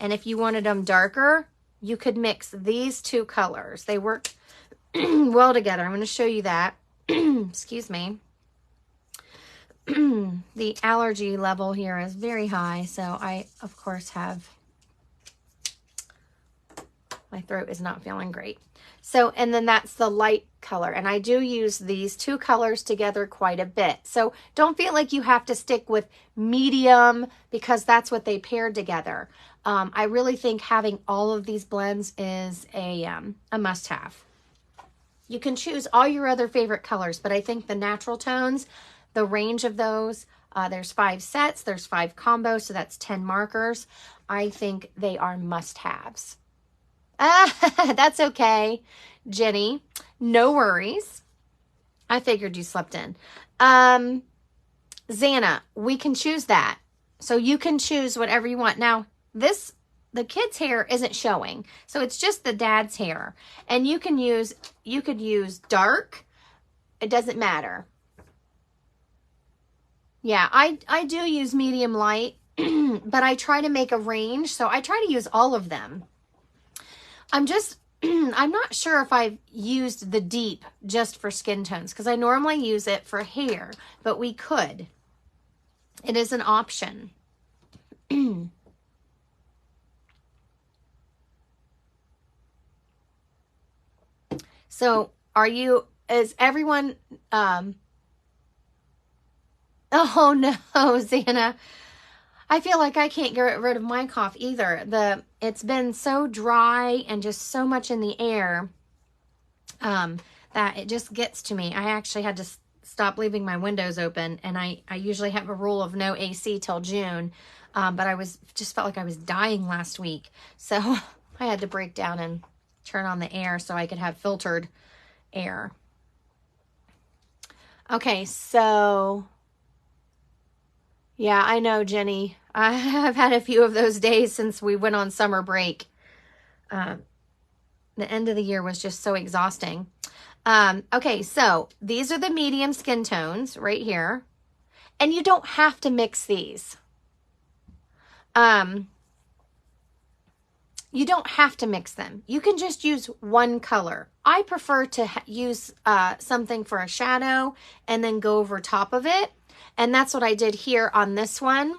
And if you wanted them darker, you could mix these two colors. They work well together. I'm going to show you that. Excuse me. The allergy level here is very high, so I, of course, have, my throat is not feeling great. So, and then that's the light color, and I do use these two colors together quite a bit. So don't feel like you have to stick with medium because that's what they paired together. I really think having all of these blends is a must-have. You can choose all your other favorite colors, but I think the natural tones, the range of those, there's 5 sets, there's 5 combos, so that's 10 markers. I think they are must-haves. That's okay, Jenny. No worries. I figured you slept in. Xana, we can choose that. So you can choose whatever you want. Now, the kid's hair isn't showing, so it's just the dad's hair. And you could use dark. It doesn't matter. Yeah, I do use medium light, but I try to make a range, so I try to use all of them. I'm not sure if I've used the deep just for skin tones, because I normally use it for hair, but we could. It is an option. So is everyone, oh no, Xana, I feel like I can't get rid of my cough either. It's been so dry and just so much in the air, that it just gets to me. I actually had to stop leaving my windows open, and I usually have a rule of no AC till June, but just felt like I was dying last week. So I had to break down and turn on the air so I could have filtered air. Okay, so yeah, I know, Jenny. I have had a few of those days since we went on summer break. The end of the year was just so exhausting. Okay, so these are the medium skin tones right here. And you don't have to mix these. You don't have to mix them. You can just use one color. I prefer to use something for a shadow and then go over top of it. And that's what I did here on this one.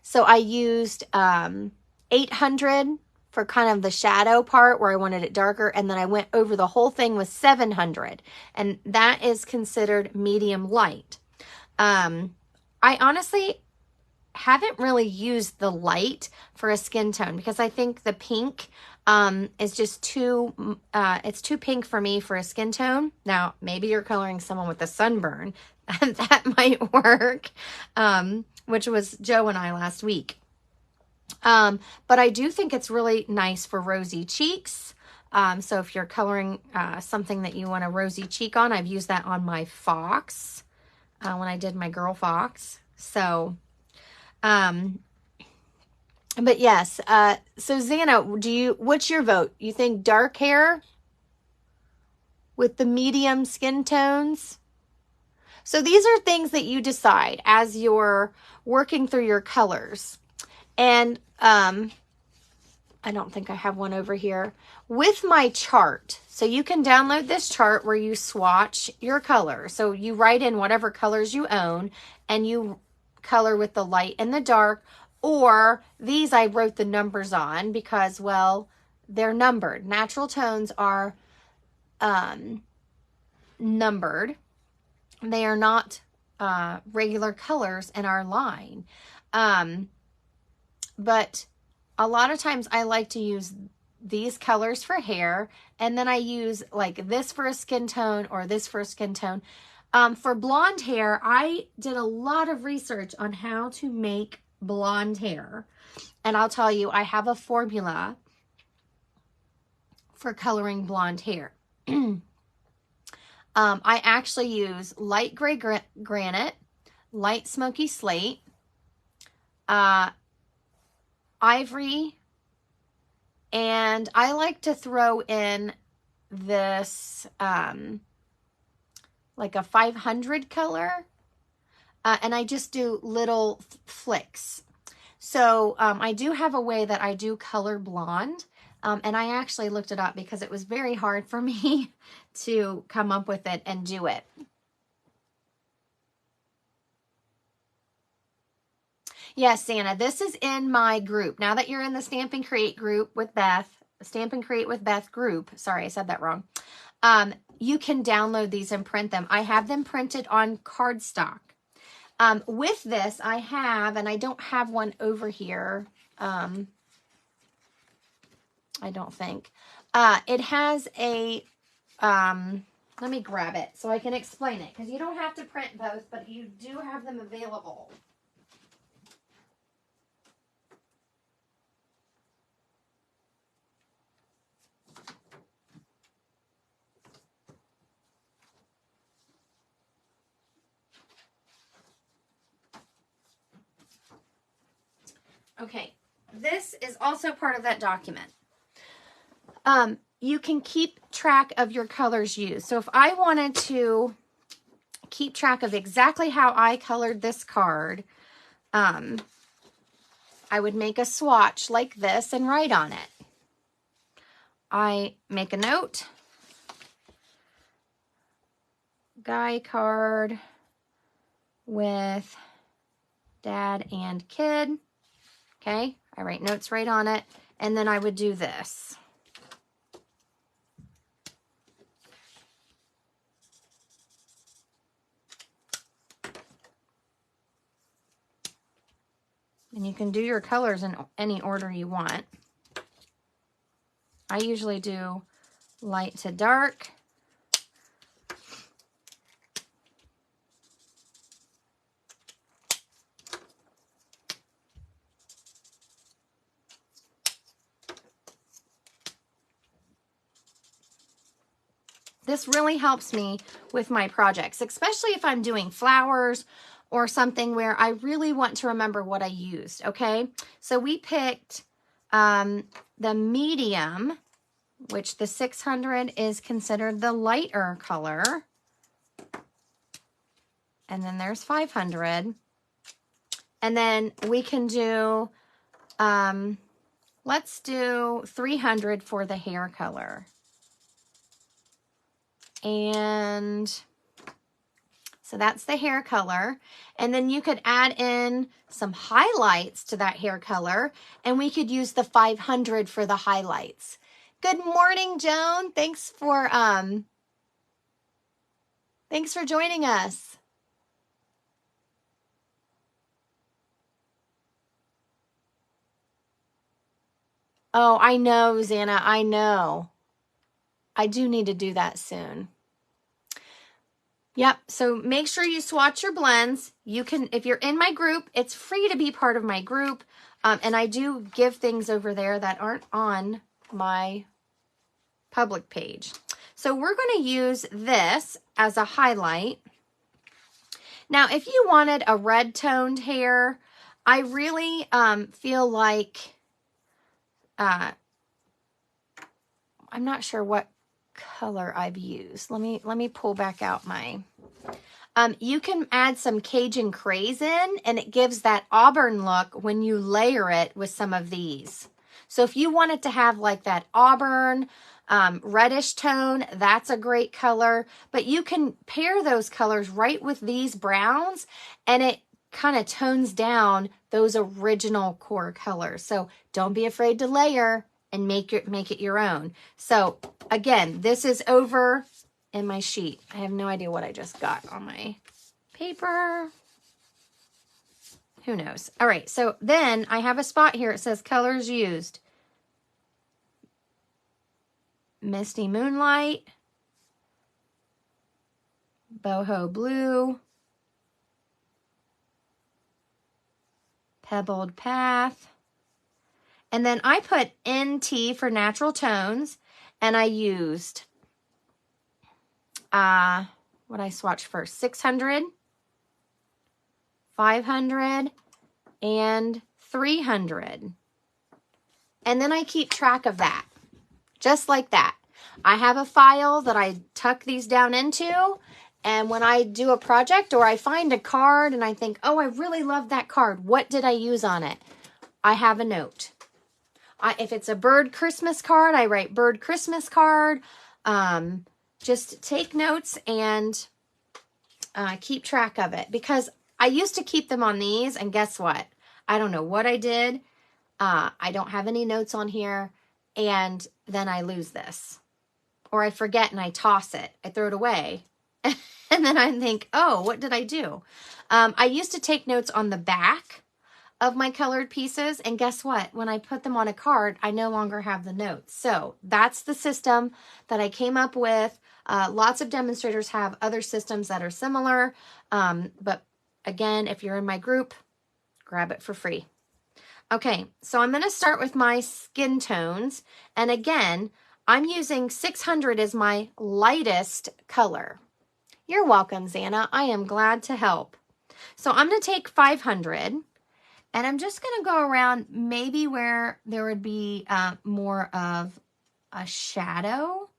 So I used 800 for kind of the shadow part where I wanted it darker. And then I went over the whole thing with 700. And that is considered medium light. I honestly haven't really used the light for a skin tone because I think the pink is just too, it's too pink for me for a skin tone. Now, maybe you're coloring someone with a sunburn. That might work, which was Joe and I last week. But I do think it's really nice for rosy cheeks. So if you're coloring something that you want a rosy cheek on, I've used that on my fox when I did my girl fox. So, but yes, so Xana, what's your vote? You think dark hair with the medium skin tones? So these are things that you decide as you're working through your colors. And I don't think I have one over here. With my chart, so you can download this chart where you swatch your color. So you write in whatever colors you own and you color with the light and the dark, or these I wrote the numbers on because, well, they're numbered. Natural tones are numbered. They are not regular colors in our line. But a lot of times I like to use these colors for hair, and then I use like this for a skin tone or this for a skin tone. For blonde hair, I did a lot of research on how to make blonde hair. And I'll tell you, I have a formula for coloring blonde hair. I actually use light gray granite, light smoky slate, ivory, and I like to throw in this like a 500 color, and I just do little flicks. So I do have a way that I do color blonde, and I actually looked it up because it was very hard for me to come up with it and do it. Yes, Santa, this is in my group. Now that you're in the Stamp and Create group with Beth, Stamp and Create with Beth group, sorry, I said that wrong. You can download these and print them. I have them printed on cardstock. With this, I have, and I don't have one over here, I don't think. It has a, let me grab it so I can explain it, because you don't have to print both, but you do have them available. Okay, this is also part of that document. You can keep track of your colors used. So if I wanted to keep track of exactly how I colored this card, I would make a swatch like this and write on it. I make a note. Guy card with dad and kid. Okay, I write notes right on it, and then I would do this. And you can do your colors in any order you want. I usually do light to dark. This really helps me with my projects, especially if I'm doing flowers or something where I really want to remember what I used, okay? So we picked the medium, which the 600 is considered the lighter color. And then there's 500. And then we can do, let's do 300 for the hair color. And so that's the hair color. And then you could add in some highlights to that hair color, and we could use the 500 for the highlights. Good morning, Joan. Thanks for joining us. Oh, I know, Xana, I know. I do need to do that soon. Yep, so make sure you swatch your blends. You can, if you're in my group, it's free to be part of my group. And I do give things over there that aren't on my public page. So we're going to use this as a highlight. Now, if you wanted a red toned hair, I really feel like, I'm not sure what color I've used. Let me pull back out my, you can add some Cajun Craze in, and it gives that auburn look when you layer it with some of these. So if you want it to have like that auburn, reddish tone, that's a great color. But you can pair those colors right with these browns, and it kind of tones down those original core colors. So don't be afraid to layer and make it your own. So again, this is over in my sheet. I have no idea what I just got on my paper. Who knows? All right, so then I have a spot here. It says colors used. Misty Moonlight, Boho Blue, Pebbled Path, and then I put NT for natural tones, and I used, what I swatched first, 600, 500, and 300. And then I keep track of that. Just like that. I have a file that I tuck these down into, and when I do a project or I find a card and I think, oh, I really love that card. What did I use on it? I have a note. If it's a bird Christmas card, I write bird Christmas card. Just take notes and keep track of it, because I used to keep them on these, and guess what? I don't know what I did. I don't have any notes on here. And then I lose this, or I forget and I toss it. I throw it away. And then I think, oh, what did I do? I used to take notes on the back of my colored pieces. And guess what? When I put them on a card, I no longer have the notes. So that's the system that I came up with. Lots of demonstrators have other systems that are similar. But again, if you're in my group, grab it for free. Okay, so I'm going to start with my skin tones. And again, I'm using 600 as my lightest color. You're welcome, Xana. I am glad to help. So I'm going to take 500, and I'm just going to go around maybe where there would be more of a shadow.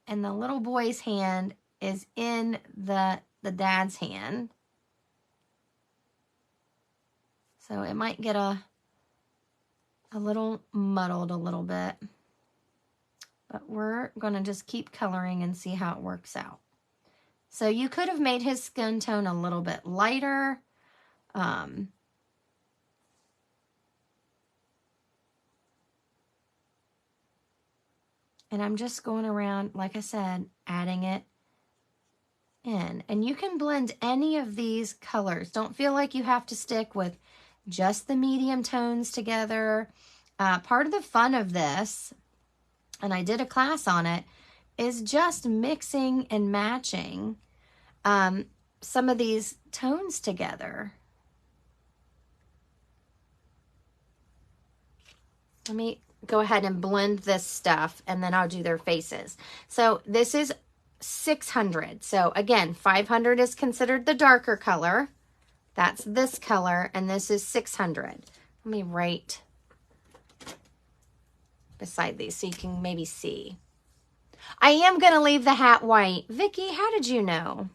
And the little boy's hand is in the dad's hand. So it might get a little muddled a little bit. But we're going to just keep coloring and see how it works out. So you could have made his skin tone a little bit lighter. And I'm just going around, like I said, adding it in. And you can blend any of these colors. Don't feel like you have to stick with just the medium tones together. Part of the fun of this, and I did a class on it, is just mixing and matching some of these tones together. Let me go ahead and blend this stuff, and then I'll do their faces. So this is 600. So again, 500 is considered the darker color. That's this color, and this is 600. Let me write beside these so you can maybe see. I am going to leave the hat white. Vicki, how did you know?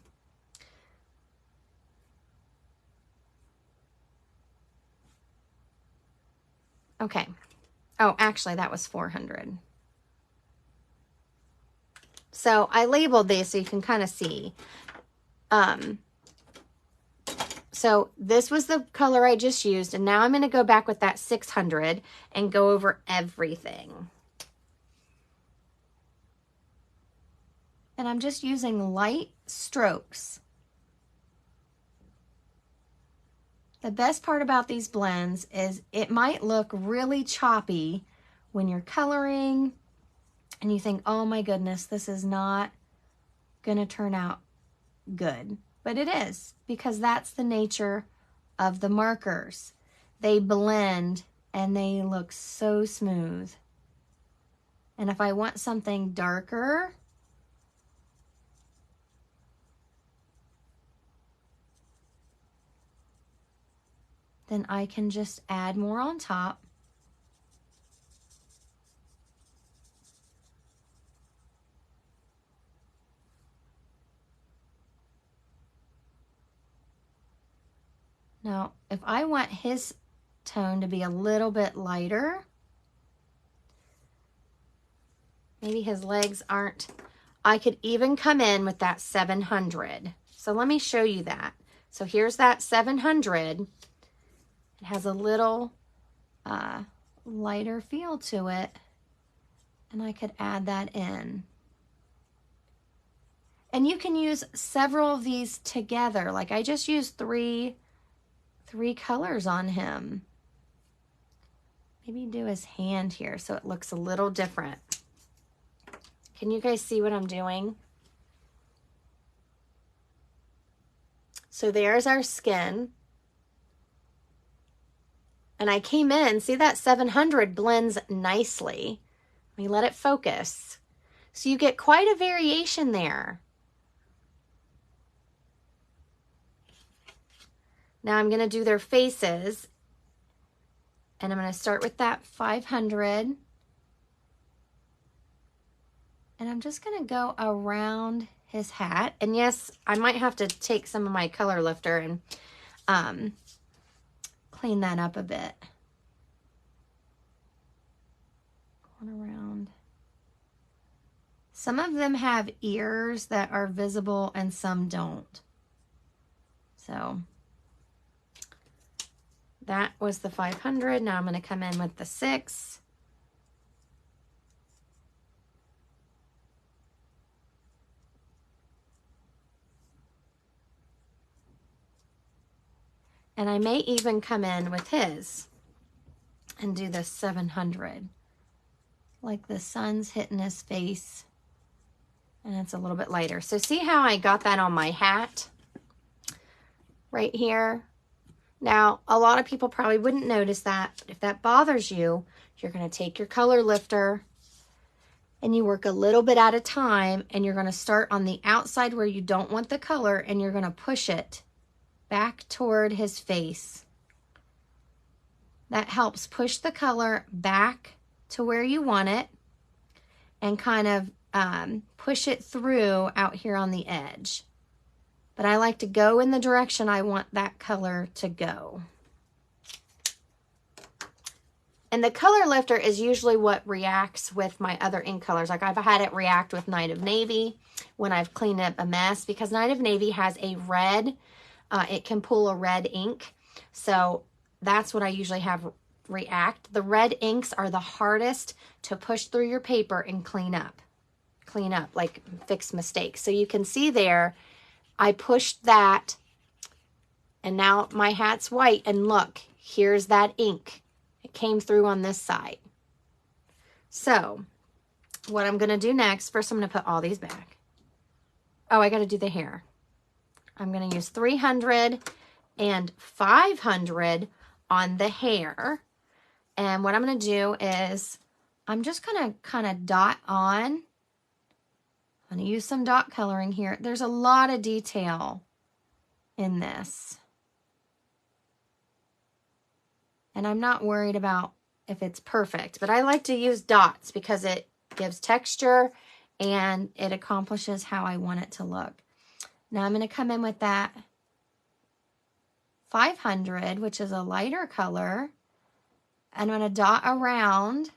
Okay. Oh, actually, that was 400. So I labeled these so you can kind of see. So this was the color I just used, and now I'm going to go back with that 600 and go over everything. And I'm just using light strokes. The best part about these blends is it might look really choppy when you're coloring and you think, oh my goodness, this is not going to turn out good. But it is, because that's the nature of the markers. They blend and they look so smooth. And if I want something darker, then I can just add more on top. Now, if I want his tone to be a little bit lighter, maybe his legs aren't, I could even come in with that 700. So let me show you that. So here's that 700. It has a little lighter feel to it, and I could add that in. And you can use several of these together. Like I just used three colors on him. Maybe do his hand here so it looks a little different. Can you guys see what I'm doing? So there's our skin. And I came in, see that 700 blends nicely. Let me let it focus. So you get quite a variation there. Now I'm going to do their faces. And I'm going to start with that 500. And I'm just going to go around his hat. And yes, I might have to take some of my color lifter and clean that up a bit. Going around. Some of them have ears that are visible and some don't. So that was the 500. Now I'm going to come in with the 6. And I may even come in with his and do the 700. Like the sun's hitting his face and it's a little bit lighter. So see how I got that on my hat right here? Now, a lot of people probably wouldn't notice that, but if that bothers you, you're going to take your color lifter and you work a little bit at a time, and you're going to start on the outside where you don't want the color, and you're going to push it back toward his face. That helps push the color back to where you want it and kind of push it through out here on the edge. But I like to go in the direction I want that color to go. And the color lifter is usually what reacts with my other ink colors. Like I've had it react with Night of Navy when I've cleaned up a mess, because Night of Navy has a red, it can pull a red ink. So that's what I usually have react. The red inks are the hardest to push through your paper and clean up, like fix mistakes. So you can see there, I pushed that, and now my hat's white, and look, here's that ink. It came through on this side. So what I'm going to do next, first I'm going to put all these back. Oh, I got to do the hair. I'm going to use 300 and 500 on the hair. And what I'm going to do is I'm just going to kind of dot on. I'm going to use some dot coloring here. There's a lot of detail in this. And I'm not worried about if it's perfect, but I like to use dots because it gives texture and it accomplishes how I want it to look. Now I'm going to come in with that 500, which is a lighter color. And I'm going to dot around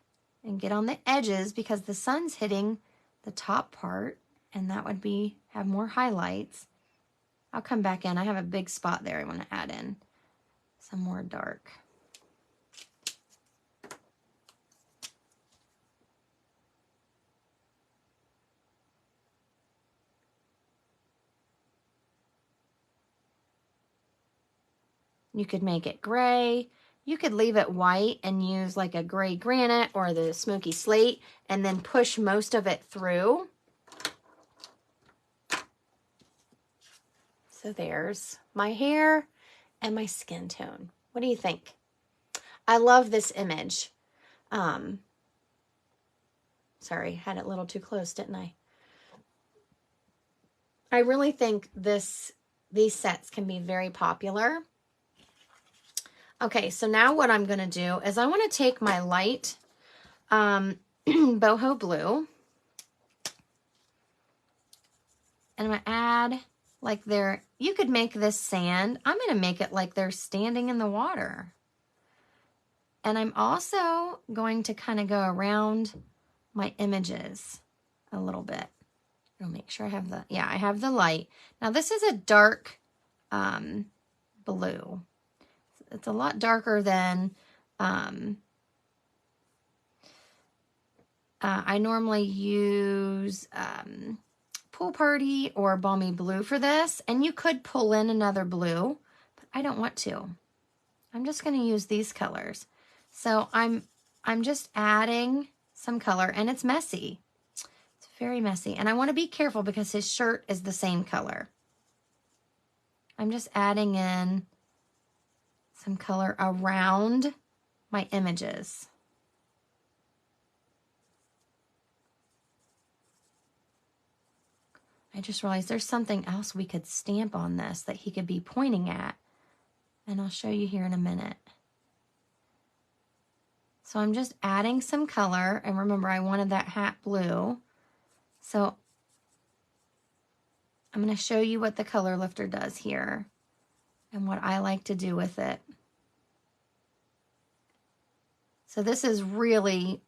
and get on the edges because the sun's hitting the top part, and that would have more highlights. I'll come back in. I have a big spot there I want to add in some more dark. You could make it gray. You could leave it white and use like a gray granite or the smoky slate and then push most of it through. So there's my hair and my skin tone. What do you think? I love this image. Sorry, had it a little too close, didn't I? I really think these sets can be very popular. Okay, so now what I'm going to do is I want to take my light boho blue, and I'm going to add like you could make this sand. I'm going to make it like they're standing in the water. And I'm also going to kind of go around my images a little bit. I'll make sure I have I have the light. Now this is a dark blue. It's a lot darker than I normally use Pool Party or Balmy Blue for this. And you could pull in another blue, but I don't want to. I'm just going to use these colors. So I'm just adding some color, and it's messy. It's very messy. And I want to be careful because his shirt is the same color. I'm just adding in some color around my images. I just realized there's something else we could stamp on this that he could be pointing at. And I'll show you here in a minute. So I'm just adding some color. And remember, I wanted that hat blue. So I'm going to show you what the color lifter does here and what I like to do with it. So this is really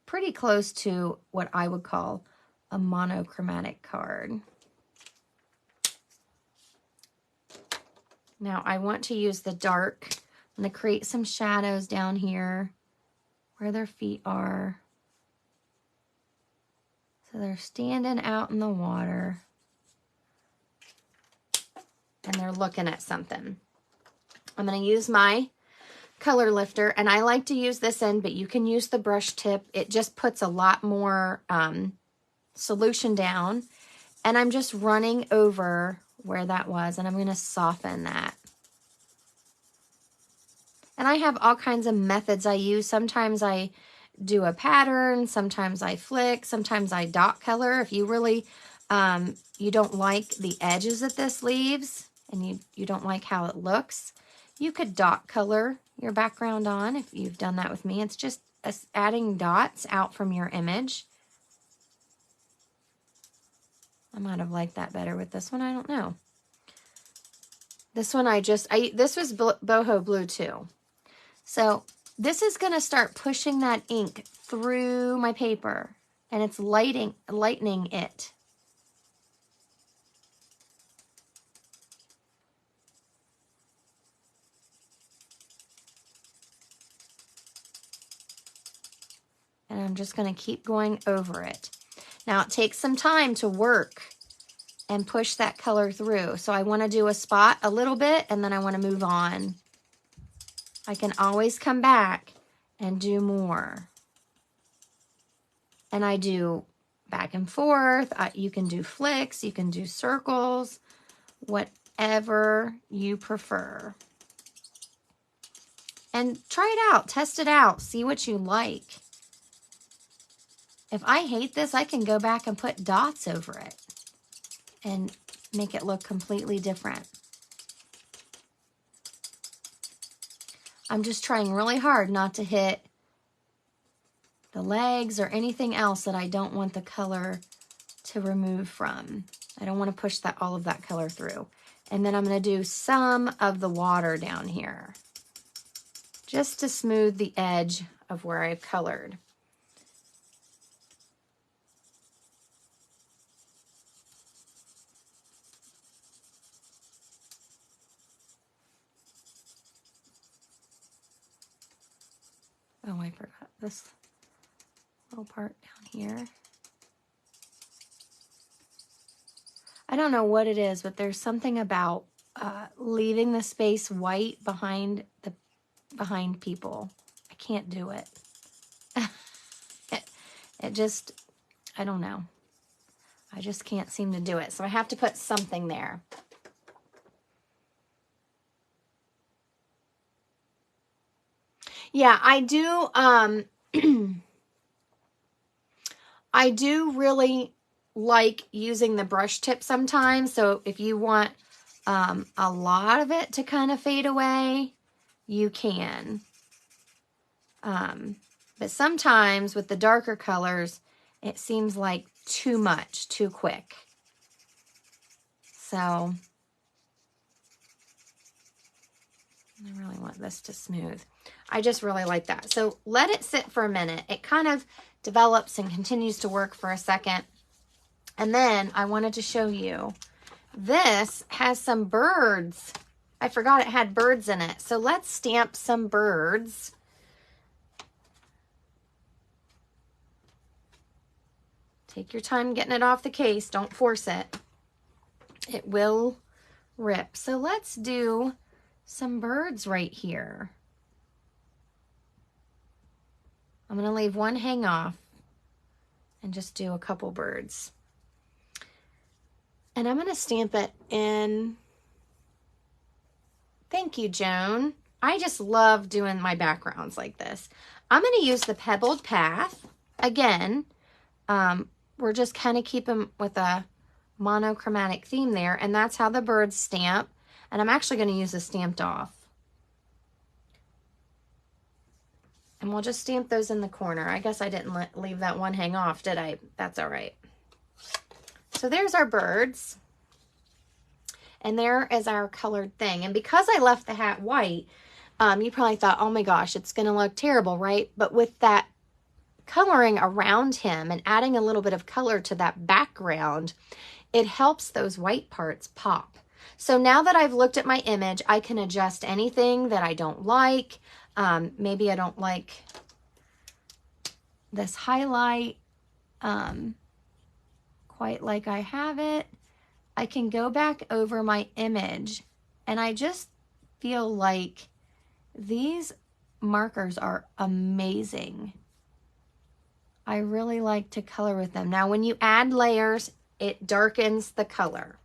pretty close to what I would call a monochromatic card. Now I want to use the dark. I'm going to create some shadows down here where their feet are. So they're standing out in the water and they're looking at something. I'm going to use my color lifter, and I like to use this end, but you can use the brush tip. It just puts a lot more solution down, and I'm just running over where that was, and I'm going to soften that. And I have all kinds of methods I use. Sometimes I do a pattern, sometimes I flick, sometimes I dot color. If you really you don't like the edges that this leaves and you don't like how it looks, you could dot color your background on if you've done that with me. It's just adding dots out from your image. I might have liked that better with this one. I don't know. This one this was boho blue too. So this is going to start pushing that ink through my paper, and it's lightening it. And I'm just going to keep going over it. Now it takes some time to work and push that color through. So I want to do a spot a little bit, and then I want to move on. I can always come back and do more. And I do back and forth. You can do flicks, you can do circles, whatever you prefer. And try it out, test it out, see what you like. If I hate this, I can go back and put dots over it and make it look completely different. I'm just trying really hard not to hit the legs or anything else that I don't want the color to remove from. I don't want to push all of that color through. And then I'm going to do some of the water down here just to smooth the edge of where I've colored. Oh, I forgot this little part down here. I don't know what it is, but there's something about leaving the space white behind people. I can't do it. It just, I don't know. I just can't seem to do it. So I have to put something there. Yeah, I do, I do really like using the brush tip sometimes. So if you want a lot of it to kind of fade away, you can. But sometimes with the darker colors, it seems like too much, too quick. So I really want this to smooth. I just really like that. So let it sit for a minute. It kind of develops and continues to work for a second. And then I wanted to show you, this has some birds. I forgot it had birds in it. So let's stamp some birds. Take your time getting it off the case. Don't force it. It will rip. So let's do some birds right here. I'm going to leave one hang off and just do a couple birds. And I'm going to stamp it in. Thank you, Joan. I just love doing my backgrounds like this. I'm going to use the Pebbled Path. Again, we're just kind of keeping with a monochromatic theme there, and that's how the birds stamp. And I'm actually going to use the Stamped Off. And we'll just stamp those in the corner. I guess I didn't leave that one hang off, did I? That's all right. So there's our birds. And there is our colored thing. And because I left the hat white, you probably thought, oh my gosh, it's going to look terrible, right? But with that coloring around him and adding a little bit of color to that background, it helps those white parts pop. So now that I've looked at my image, I can adjust anything that I don't like. Maybe I don't like this highlight quite like I have it. I can go back over my image, and I just feel like these markers are amazing. I really like to color with them. Now, when you add layers, it darkens the color.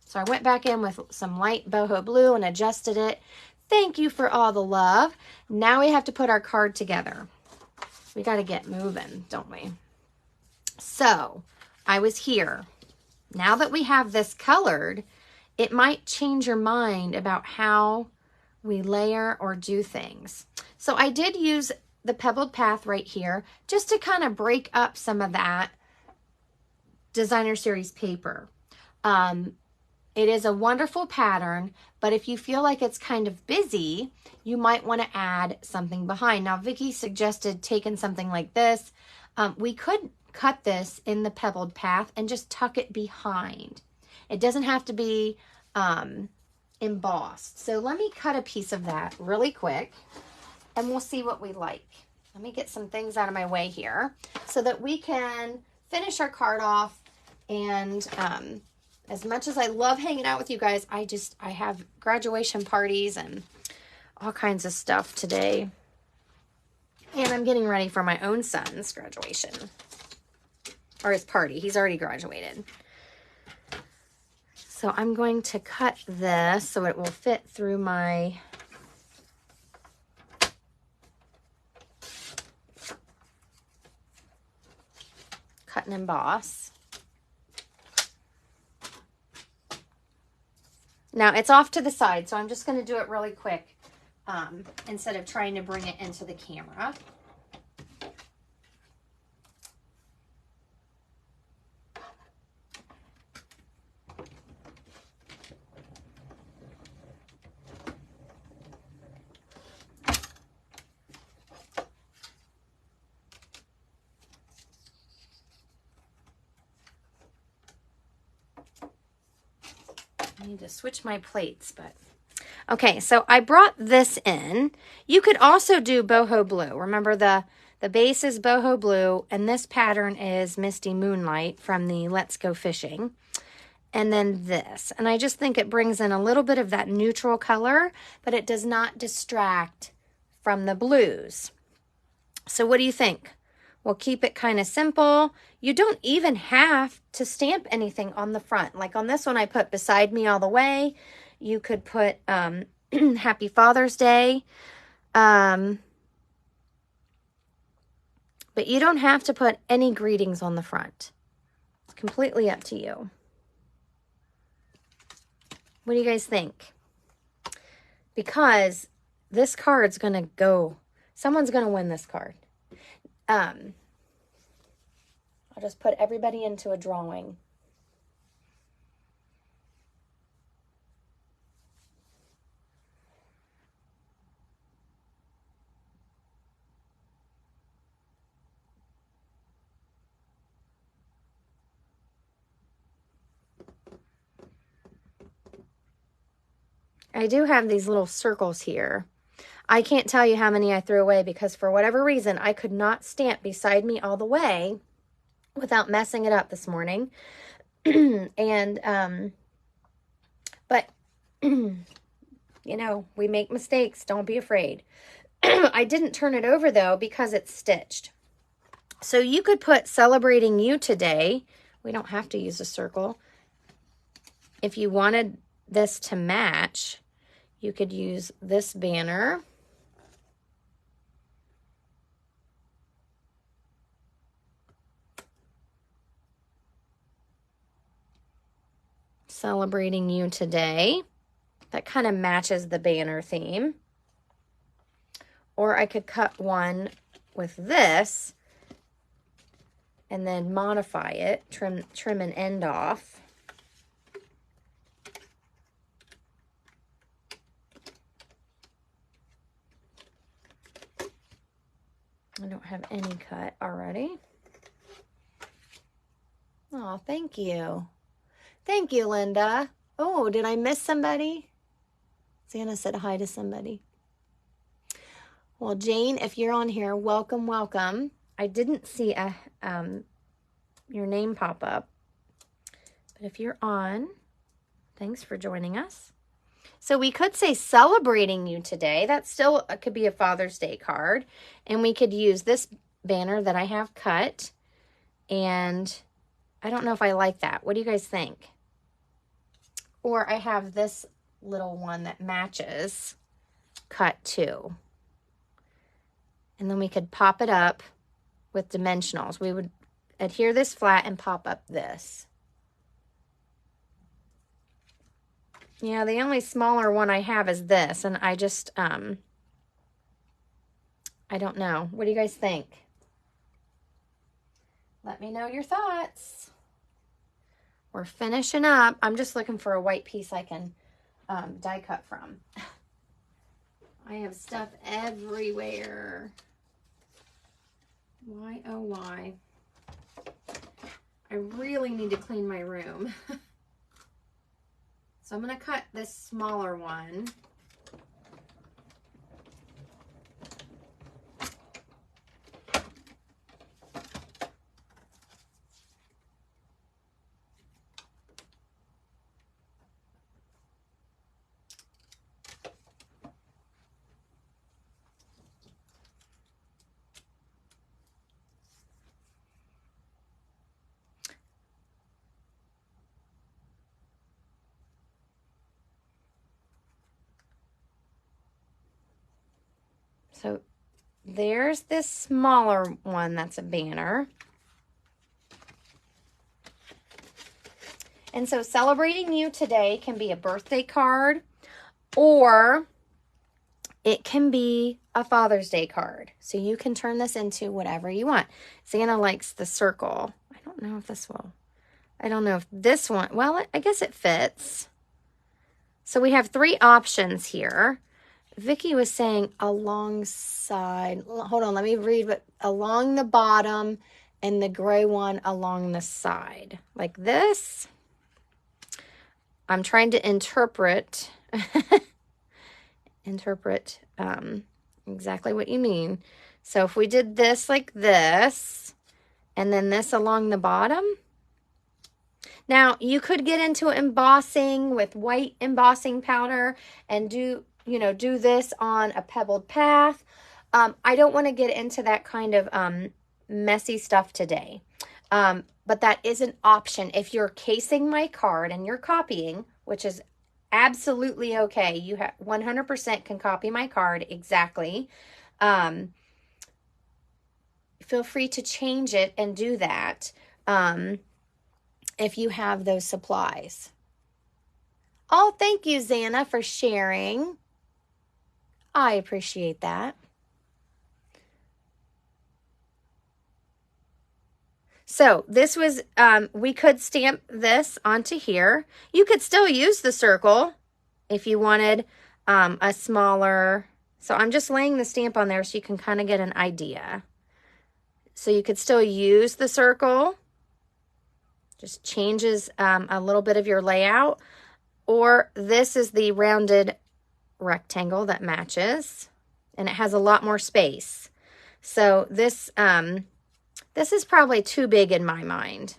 So I went back in with some light boho blue and adjusted it. Thank you for all the love. Now we have to put our card together. We got to get moving, don't we? So I was here. Now that we have this colored, it might change your mind about how we layer or do things. So I did use the Pebbled Path right here just to kind of break up some of that Designer Series paper. It is a wonderful pattern, but if you feel like it's kind of busy, you might want to add something behind. Now, Vicki suggested taking something like this. We could cut this in the Pebbled Path and just tuck it behind. It doesn't have to be embossed. So let me cut a piece of that really quick, and we'll see what we like. Let me get some things out of my way here so that we can finish our card off. And as much as I love hanging out with you guys, I have graduation parties and all kinds of stuff today. And I'm getting ready for my own son's graduation, or his party. He's already graduated. So I'm going to cut this so it will fit through my cut and emboss. Now it's off to the side, so I'm just going to do it really quick instead of trying to bring it into the camera. I need to switch my plates, but okay, so I brought this in. You could also do boho blue. Remember the base is boho blue, and this pattern is Misty Moonlight from the Let's Go Fishing. And then this, and I just think it brings in a little bit of that neutral color, but it does not distract from the blues. So what do you think? We'll keep it kind of simple. You don't even have to stamp anything on the front. Like on this one, I put Beside Me All the Way. You could put Happy Father's Day. But you don't have to put any greetings on the front. It's completely up to you. What do you guys think? Because this card's going to go, someone's going to win this card. I'll just put everybody into a drawing. I do have these little circles here. I can't tell you how many I threw away because for whatever reason, I could not stamp beside me all the way without messing it up this morning. And, but, you know, we make mistakes. Don't be afraid. I didn't turn it over though because it's stitched. So you could put celebrating you today. We don't have to use a circle. If you wanted this to match, you could use this banner. Celebrating you today. That kind of matches the banner theme. Or I could cut one with this and then modify it, trim an end off. I don't have any cut already. Oh, thank you. Thank you, Linda. Oh, did I miss somebody? Santa said hi to somebody. Well, Jane, if you're on here, welcome, welcome. I didn't see your name pop up. But if you're on, thanks for joining us. So we could say celebrating you today. That still could be a Father's Day card. And we could use this banner that I have cut. And I don't know if I like that. What do you guys think? Or I have this little one that matches cut too. And then we could pop it up with dimensionals. We would adhere this flat and pop up this. Yeah, the only smaller one I have is this, and I just, I don't know. What do you guys think? Let me know your thoughts. We're finishing up. I'm just looking for a white piece I can die cut from. I have stuff everywhere. Why, oh, why? I really need to clean my room. So I'm going to cut this smaller one. So there's this smaller one that's a banner. And so celebrating you today can be a birthday card or it can be a Father's Day card. So you can turn this into whatever you want. Santa likes the circle. I don't know if this will. I don't know if this one, well, I guess it fits. So we have 3 options here. Vicky was saying alongside, hold on, let me read what, along the bottom and the gray one along the side. Like this. I'm trying to interpret, exactly what you mean. So if we did this like this, and then this along the bottom. Now, you could get into embossing with white embossing powder and do this on a pebbled path. I don't want to get into that kind of messy stuff today. But that is an option. If you're casing my card and you're copying, which is absolutely okay. You 100% can copy my card exactly. Feel feel free to change it and do that if you have those supplies. Oh, thank you, Xana, for sharing. I appreciate that. So this was, we could stamp this onto here. You could still use the circle if you wanted a smaller. So I'm just laying the stamp on there so you can kind of get an idea. So you could still use the circle. Just changes a little bit of your layout. Or this is the rounded rectangle that matches. And it has a lot more space. So this is probably too big in my mind.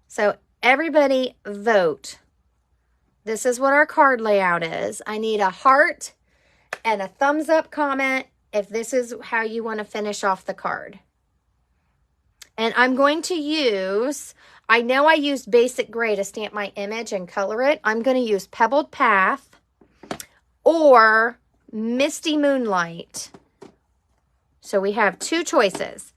So everybody vote. This is what our card layout is. I need a heart and a thumbs up comment if this is how you want to finish off the card. And I'm going to use, I know I used basic gray to stamp my image and color it. I'm going to use Pebbled Path or Misty Moonlight. So we have two choices.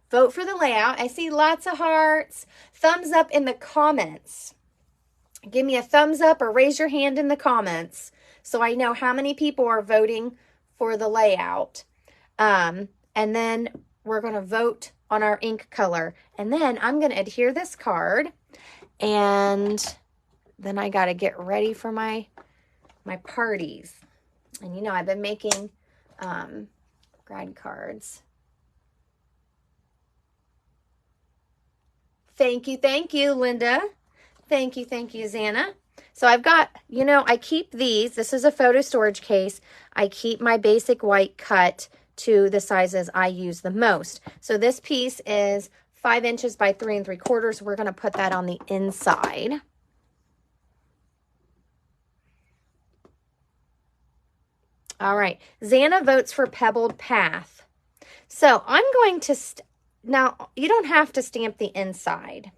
Vote for the layout. I see lots of hearts. Thumbs up in the comments. Give me a thumbs up or raise your hand in the comments so I know how many people are voting for the layout. And then we're going to vote on our ink color. And then I'm going to adhere this card. And then I got to get ready for my parties. And you know, I've been making grad cards. Thank you, Linda. Thank you, Xana. So I've got, you know, I keep these. This is a photo storage case. I keep my basic white cut to the sizes I use the most. So this piece is 5 inches by 3 3/4. We're going to put that on the inside. All right. Xana votes for Pebbled Path. So I'm going to... Now, you don't have to stamp the inside,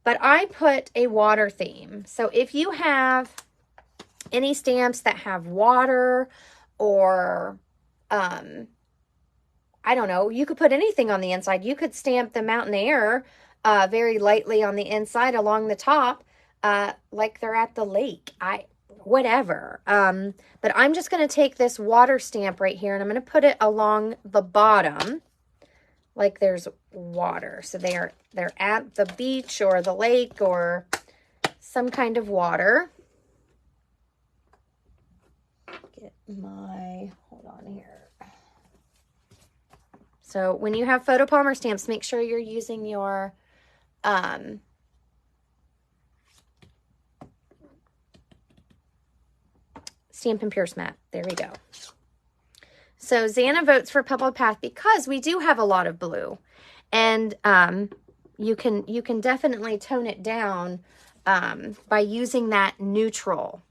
but I put a water theme. So if you have any stamps that have water or, I don't know, you could put anything on the inside. You could stamp the mountain air very lightly on the inside along the top, like they're at the lake. Whatever. But I'm just going to take this water stamp right here and I'm going to put it along the bottom. Like there's water. So they're at the beach or the lake or some kind of water. Get my, hold on here. So when you have photopolymer stamps, make sure you're using your Stampin' Pierce mat. There we go. So Xana votes for Pebbled Path because we do have a lot of blue, and you can definitely tone it down by using that neutral.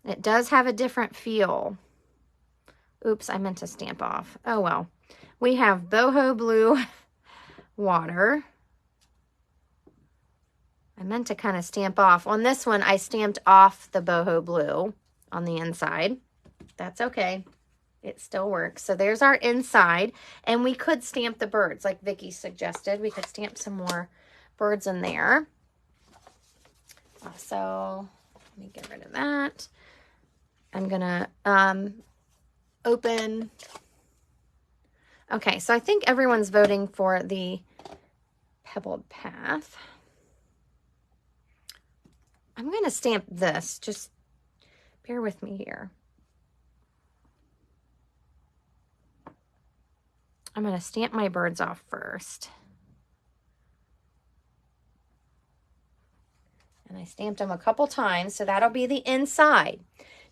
It does have a different feel. Oops, I meant to stamp off. Oh well. We have boho blue water. I meant to kind of stamp off. On this one, I stamped off the boho blue on the inside. That's okay. It still works. So there's our inside. And we could stamp the birds like Vicki suggested. We could stamp some more birds in there. So let me get rid of that. I'm going to open. Okay, so I think everyone's voting for the Pebbled Path. I'm going to stamp this. Just bear with me here. I'm going to stamp my birds off first. And I stamped them a couple times, so that'll be the inside.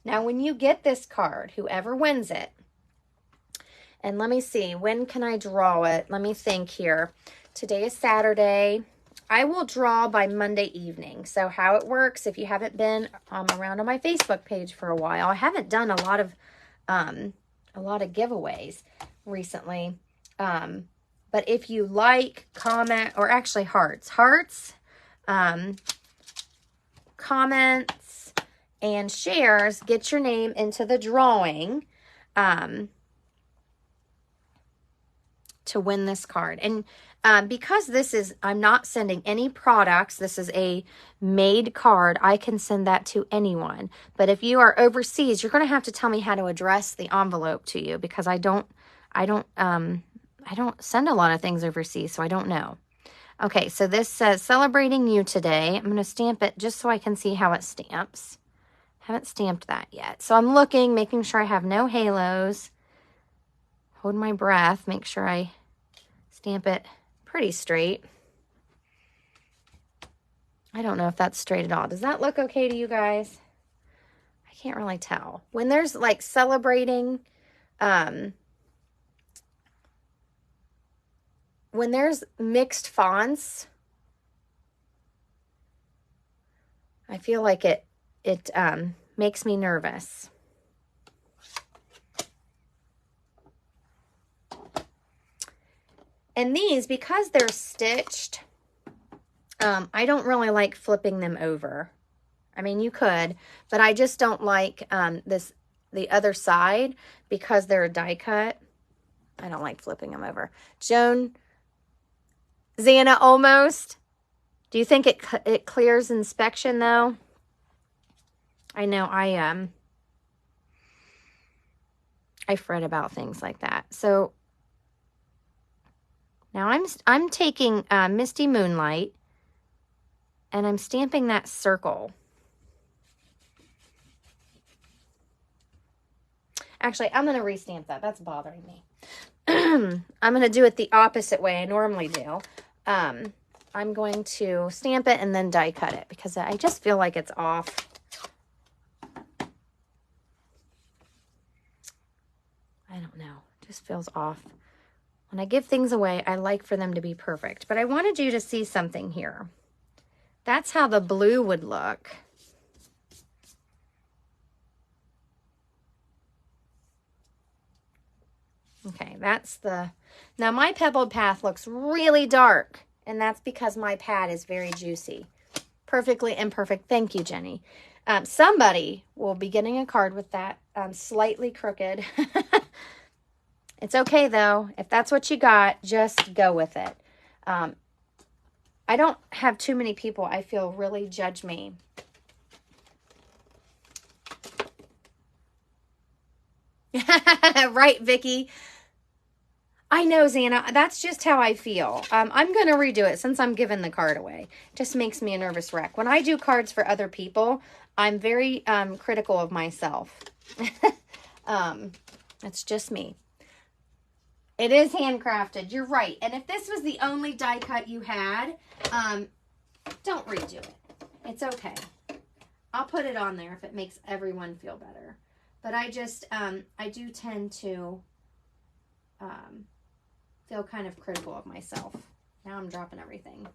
Now, when you get this card, whoever wins it, and let me see, when can I draw it? Let me think here. Today is Saturday. I will draw by Monday evening. So how it works, if you haven't been around on my Facebook page for a while, I haven't done a lot of giveaways recently. But if you like, comment, or actually hearts, comments, and shares, get your name into the drawing. to win this card. And because this is, I'm not sending any products, this is a made card, I can send that to anyone. But if you are overseas, you're going to have to tell me how to address the envelope to you, because I don't send a lot of things overseas, so I don't know. Okay, so this says, celebrating you today. I'm going to stamp it just so I can see how it stamps. Haven't stamped that yet. So I'm looking, making sure I have no halos. Hold my breath, make sure I stamp it pretty straight. I don't know if that's straight at all. Does that look okay to you guys? I can't really tell. When there's like celebrating, when there's mixed fonts, I feel like it makes me nervous. And these, because they're stitched, I don't really like flipping them over. I mean, you could, but I just don't like the other side, because they're a die cut. I don't like flipping them over. Joan, Xana, almost. Do you think it clears inspection though? I know I fret about things like that. So now I'm taking Misty Moonlight, and I'm stamping that circle. Actually, I'm going to restamp that. That's bothering me. I'm going to do it the opposite way I normally do. I'm going to stamp it and then die cut it, because I just feel like it's off. I don't know. It just feels off. When I give things away, I like for them to be perfect. But I wanted you to see something here. That's how the blue would look. Okay, that's the... Now my pebbled path looks really dark, and that's because my pad is very juicy. Perfectly imperfect. Thank you, Jenny. Somebody will be getting a card with that slightly crooked. It's okay, though. If that's what you got, just go with it. I don't have too many people, I feel, really judge me. Right, Vicky? I know, Xana. That's just how I feel. I'm going to redo it since I'm giving the card away. It just makes me a nervous wreck. When I do cards for other people, I'm very critical of myself. It's just me. It is handcrafted. You're right. And if this was the only die cut you had, don't redo it. It's okay. I'll put it on there if it makes everyone feel better. But I just, I do tend to feel kind of critical of myself. Now I'm dropping everything.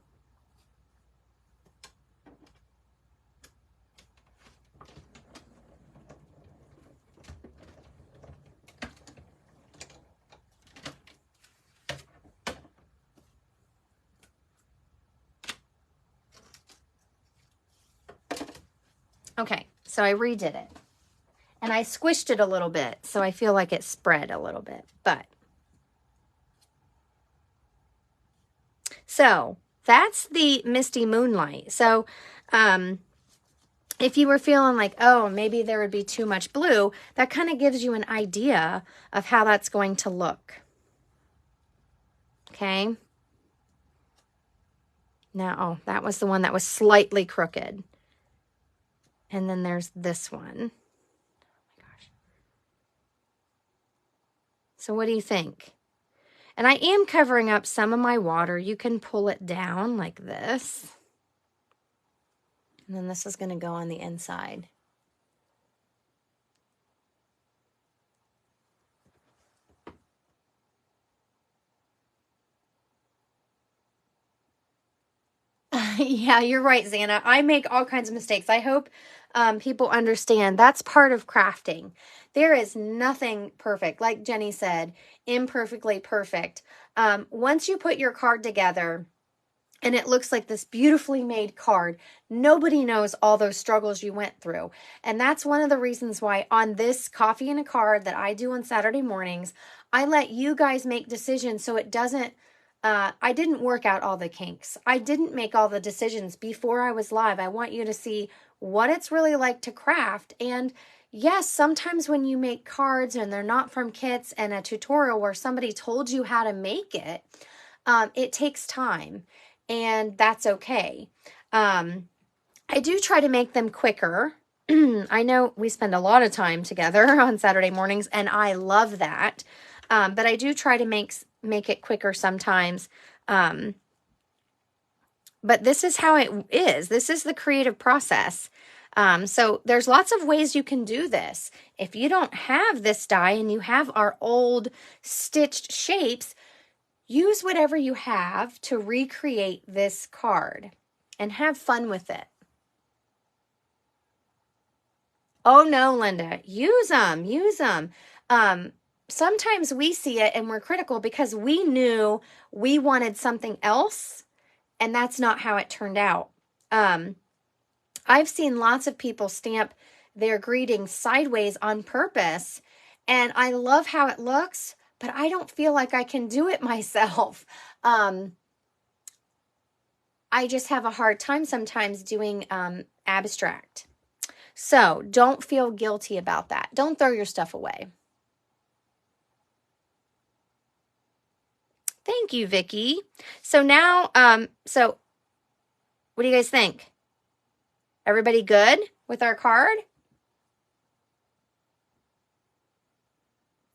Okay, so I redid it. And I squished it a little bit, so I feel like it spread a little bit. But, so, that's the Misty Moonlight. So, if you were feeling like, oh, maybe there would be too much blue, that kind of gives you an idea of how that's going to look. Okay? Now, oh, that was the one that was slightly crooked. And then there's this one. Oh my gosh. So what do you think? And I am covering up some of my water. You can pull it down like this. And then this is going to go on the inside. Yeah, you're right, Xana. I make all kinds of mistakes. I hope people understand that's part of crafting. There is nothing perfect. Like Jenny said, imperfectly perfect. Once you put your card together and it looks like this beautifully made card, nobody knows all those struggles you went through. And that's one of the reasons why on this Coffee and a Card that I do on Saturday mornings, I let you guys make decisions so it doesn't, I didn't work out all the kinks. I didn't make all the decisions before I was live. I want you to see what it's really like to craft. And yes, sometimes when you make cards and they're not from kits and a tutorial where somebody told you how to make it, it takes time, and that's okay. I do try to make them quicker. I know we spend a lot of time together on Saturday mornings, and I love that. But I do try to make it quicker sometimes. But this is how it is. This is the creative process. So there's lots of ways you can do this. If you don't have this die and you have our old stitched shapes, use whatever you have to recreate this card and have fun with it. Oh no, Linda, use them, use them. Sometimes we see it and we're critical because we knew we wanted something else, and that's not how it turned out. I've seen lots of people stamp their greetings sideways on purpose, and I love how it looks, but I don't feel like I can do it myself. I just have a hard time sometimes doing abstract. So don't feel guilty about that. Don't throw your stuff away. Thank you, Vicki. So now, so what do you guys think? Everybody good with our card?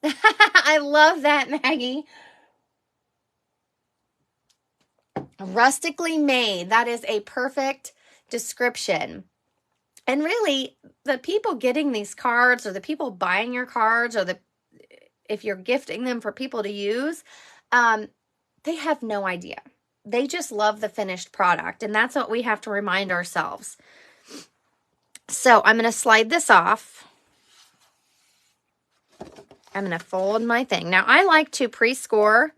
I love that, Maggie. Rustically made. That is a perfect description. And really, the people getting these cards, or the people buying your cards, or if you're gifting them for people to use, they have no idea. They just love the finished product, and that's what we have to remind ourselves. So I'm going to slide this off. I'm going to fold my thing. Now, I like to pre-score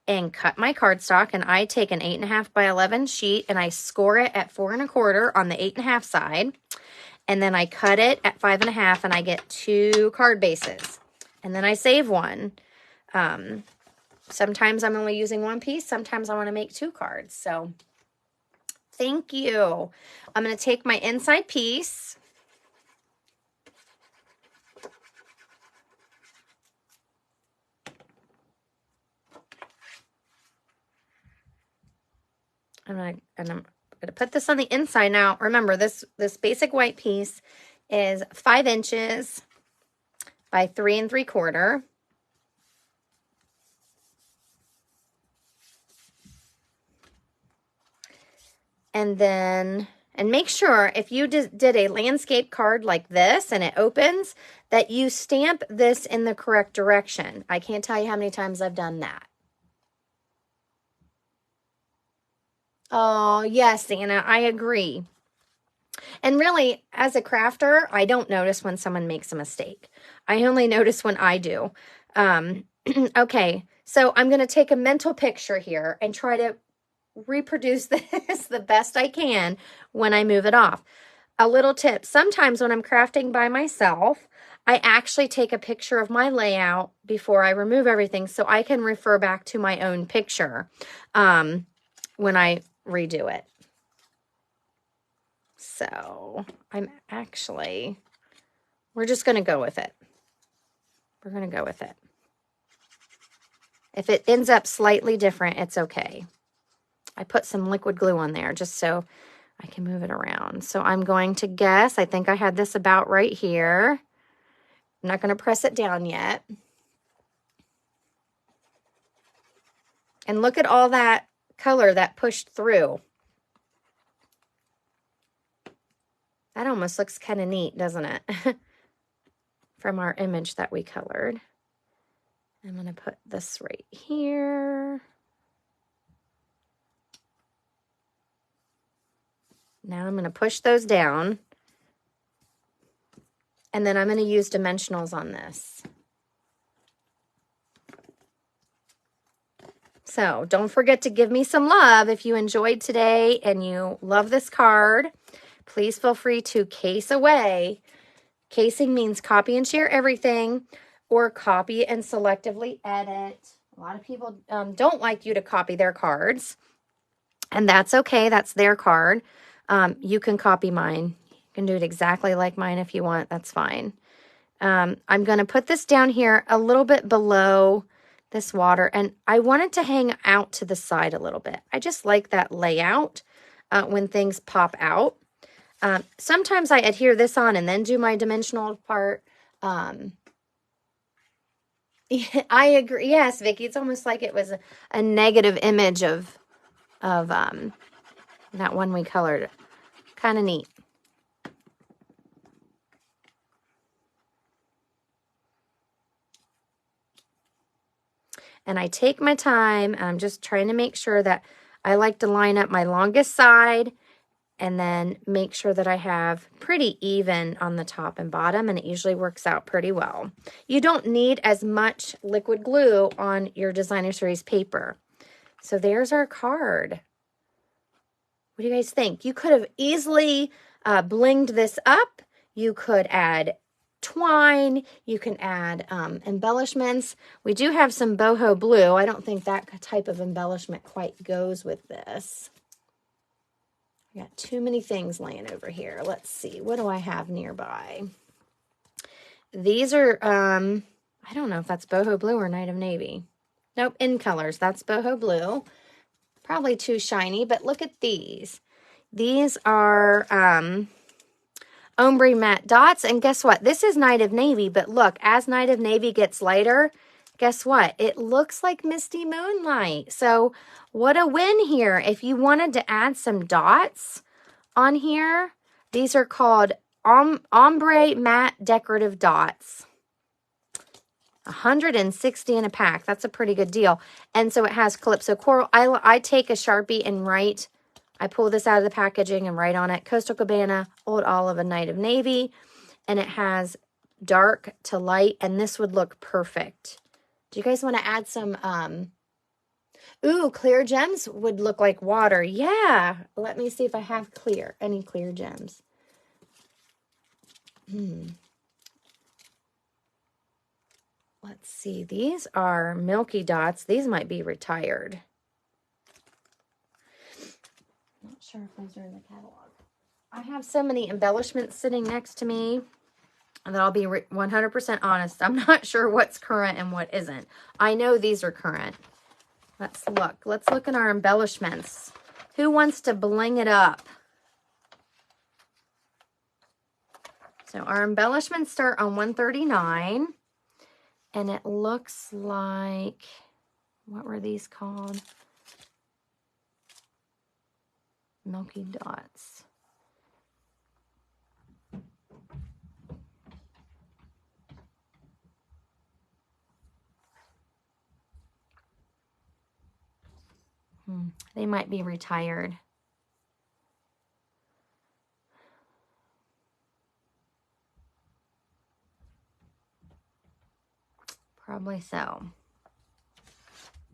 and cut my cardstock, and I take an 8.5 by 11 sheet, and I score it at 4 1/4 on the 8.5 side. And then I cut it at 5 1/2, and I get 2 card bases. And then I save one. Sometimes I'm only using one piece. Sometimes I want to make 2 cards. So thank you. I'm going to take my inside piece. I'm going to put this on the inside. Now, remember, this basic white piece is 5 inches by 3 3/4. And then, and make sure if you did a landscape card like this and it opens, that you stamp this in the correct direction. I can't tell you how many times I've done that. Oh, yes, Anna, I agree. And really, as a crafter, I don't notice when someone makes a mistake. I only notice when I do. Okay, so I'm going to take a mental picture here and try to reproduce this the best I can when I move it off. A little tip, sometimes when I'm crafting by myself, I actually take a picture of my layout before I remove everything so I can refer back to my own picture when I redo it. So we're just going to go with it. We're going to go with it. If it ends up slightly different, it's okay. I put some liquid glue on there just so I can move it around. So I'm going to guess, I think I had this about right here. I'm not going to press it down yet. And look at all that color that pushed through. That almost looks kind of neat, doesn't it? From our image that we colored. I'm going to put this right here. Now I'm going to push those down. And then I'm going to use dimensionals on this. So don't forget to give me some love if you enjoyed today and you love this card. Please feel free to case away. Casing means copy and share everything. or copy and selectively edit. A lot of people don't like you to copy their cards, and that's okay. That's their card. You can copy mine. You can do it exactly like mine if you want. That's fine. I'm going to put this down here a little bit below this water, and I want it to hang out to the side a little bit. I just like that layout when things pop out. Sometimes I adhere this on and then do my dimensional part. I agree. Yes, Vicki, it's almost like it was a negative image of that one we colored. Kind of neat. And I take my time. I'm just trying to make sure that I like to line up my longest side and then make sure that I have pretty even on the top and bottom, and it usually works out pretty well. You don't need as much liquid glue on your designer series paper. So there's our card. What do you guys think? You could have easily blinged this up. You could add twine. You can add embellishments. We do have some boho blue. I don't think that type of embellishment quite goes with this. I got too many things laying over here. Let's see. What do I have nearby? These are, I don't know if that's boho blue or Night of Navy. Nope, in colors. That's boho blue. Probably too shiny, but look at these. These are ombre matte dots, and guess what? This is Night of Navy, but look, as Night of Navy gets lighter, guess what? It looks like Misty Moonlight. So what a win here. If you wanted to add some dots on here, these are called ombre matte decorative dots. 160 in a pack. That's a pretty good deal. And so it has Calypso Coral. I take a Sharpie and write, I pull this out of the packaging and write on it, Coastal Cabana, Old Olive, and Night of Navy. And it has dark to light, and this would look perfect. Do you guys want to add some, ooh, clear gems would look like water. Yeah. Let me see if I have any clear gems. Let's see. These are milky dots. These might be retired. Not sure if those are in the catalog. I have so many embellishments sitting next to me that I'll be 100% honest. I'm not sure what's current and what isn't. I know these are current. Let's look. Let's look at our embellishments. Who wants to bling it up? So our embellishments start on 139. And it looks like, what were these called? Milky dots. They might be retired. Probably so.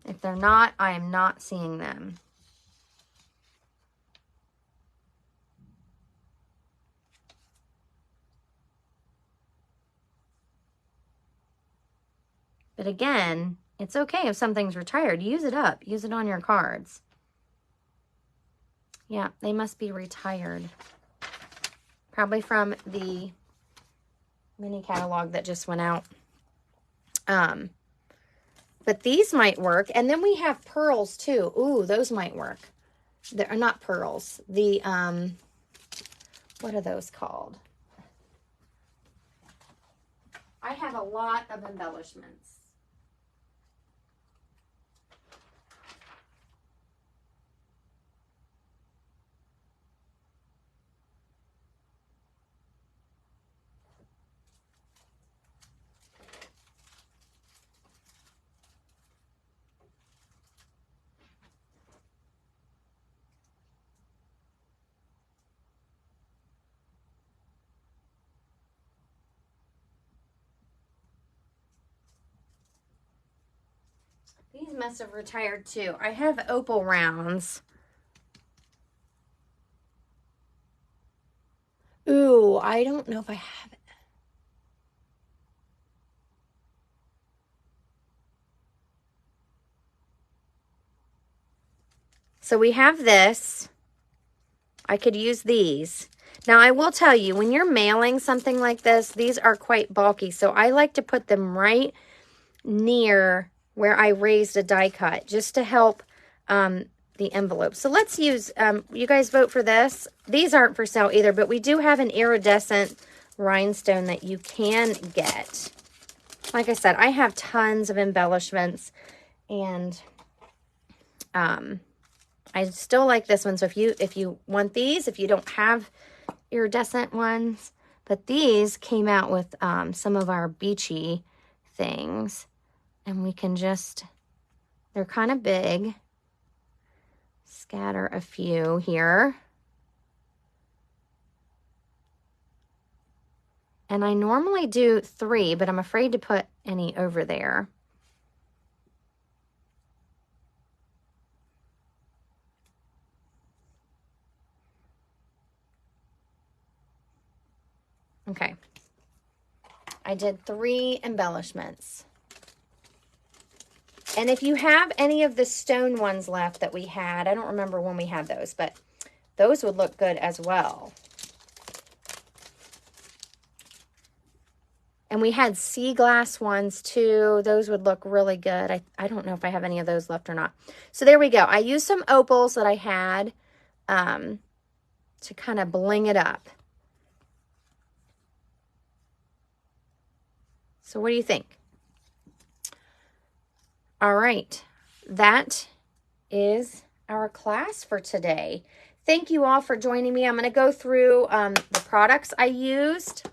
If they're not, I am not seeing them. But again, it's okay if something's retired. Use it up. Use it on your cards. Yeah, they must be retired. Probably from the mini catalog that just went out. But these might work. And then we have pearls too. Ooh, those might work. They're not pearls. The, what are those called? I have a lot of embellishments. These must have retired too. I have opal rounds. Ooh, I don't know if I have it. So we have this. I could use these. Now, I will tell you, when you're mailing something like this, these are quite bulky. So I like to put them right near where I raised a die cut just to help the envelope. So let's use, you guys vote for this. These aren't for sale either, but we do have an iridescent rhinestone that you can get. Like I said, I have tons of embellishments, and I still like this one. So if you want these, if you don't have iridescent ones, but these came out with some of our beachy things, and we can just, they're kind of big. Scatter a few here. And I normally do 3, but I'm afraid to put any over there. Okay. I did 3 embellishments. And if you have any of the stone ones left that we had, I don't remember when we had those, but those would look good as well. And we had sea glass ones too. Those would look really good. I don't know if I have any of those left or not. So there we go. I used some opals that I had to kind of bling it up. So what do you think? All right, that is our class for today. Thank you all for joining me. I'm going to go through the products I used.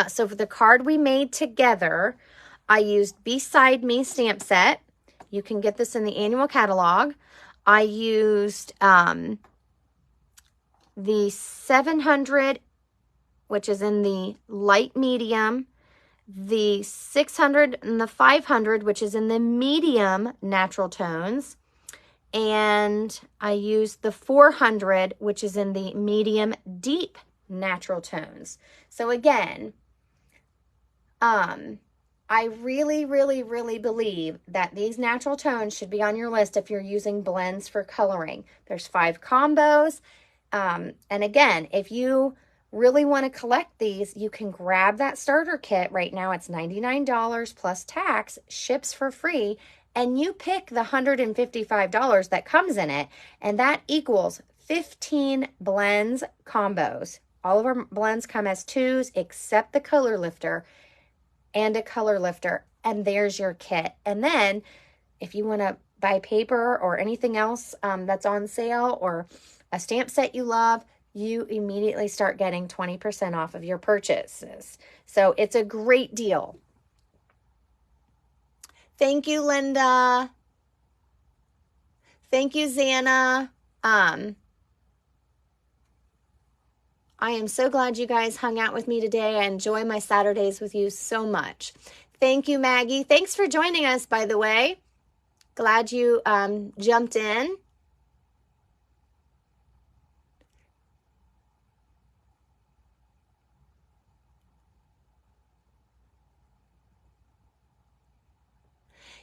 So for the card we made together, I used Beside Me stamp set. You can get this in the annual catalog. I used the 700, which is in the light medium, the 600 and the 500, which is in the medium natural tones, and I used the 400, which is in the medium deep natural tones. So again, I really, really, really believe that these natural tones should be on your list if you're using blends for coloring. There's 5 combos, and again, if you really want to collect these, you can grab that starter kit. Right now it's $99 plus tax, ships for free, and you pick the $155 that comes in it, and that equals 15 blends combos. All of our blends come as 2s except the color lifter and a color lifter, and there's your kit. And then if you want to buy paper or anything else that's on sale, or a stamp set you love, you immediately start getting 20% off of your purchases. So it's a great deal. Thank you, Linda. Thank you, Zana. I am so glad you guys hung out with me today. I enjoy my Saturdays with you so much. Thank you, Maggie. Thanks for joining us, by the way. Glad you jumped in.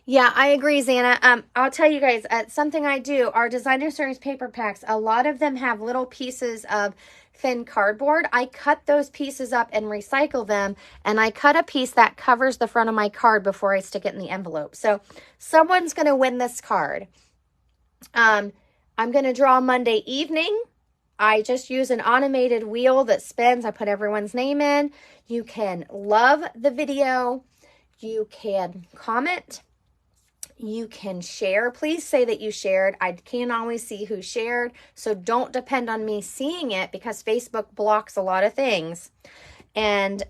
Yeah, I agree, Xana. I'll tell you guys, something I do, our Designer Series paper packs, a lot of them have little pieces of thin cardboard. I cut those pieces up and recycle them, and I cut a piece that covers the front of my card before I stick it in the envelope. So someone's going to win this card. I'm going to draw Monday evening. I just use an automated wheel that spins. I put everyone's name in. You can love the video. You can comment. You can share. Please say that you shared. I can't always see who shared, so don't depend on me seeing it because Facebook blocks a lot of things. And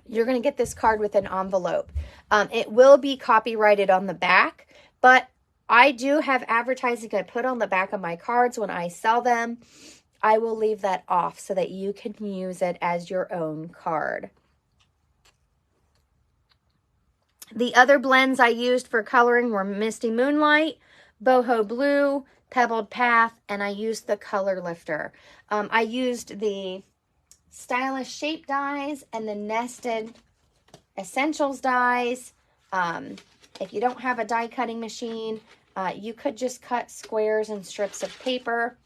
you're going to get this card with an envelope. It will be copyrighted on the back, but I do have advertising I put on the back of my cards when I sell them. I will leave that off so that you can use it as your own card. The other blends I used for coloring were Misty Moonlight, Boho Blue, Pebbled Path, and I used the color lifter. I used the Stylish Shape dies and the Nested Essentials dies. If you don't have a die cutting machine, You could just cut squares and strips of paper,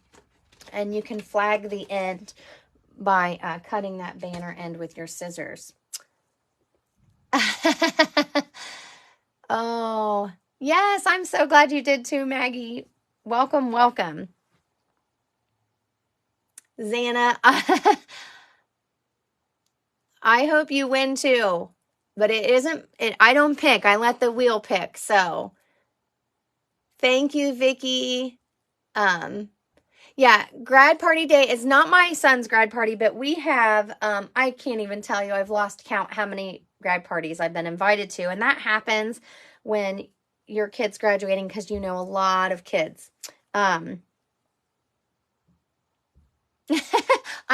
and you can flag the end by cutting that banner end with your scissors. Oh, yes, I'm so glad you did too, Maggie. Welcome, welcome. Xana, I hope you win too, but I don't pick. I let the wheel pick. So thank you, Vicky. Yeah, grad party day is not my son's grad party, but we have, I can't even tell you, I've lost count how many grad parties I've been invited to. And that happens when your kid's graduating because you know a lot of kids. I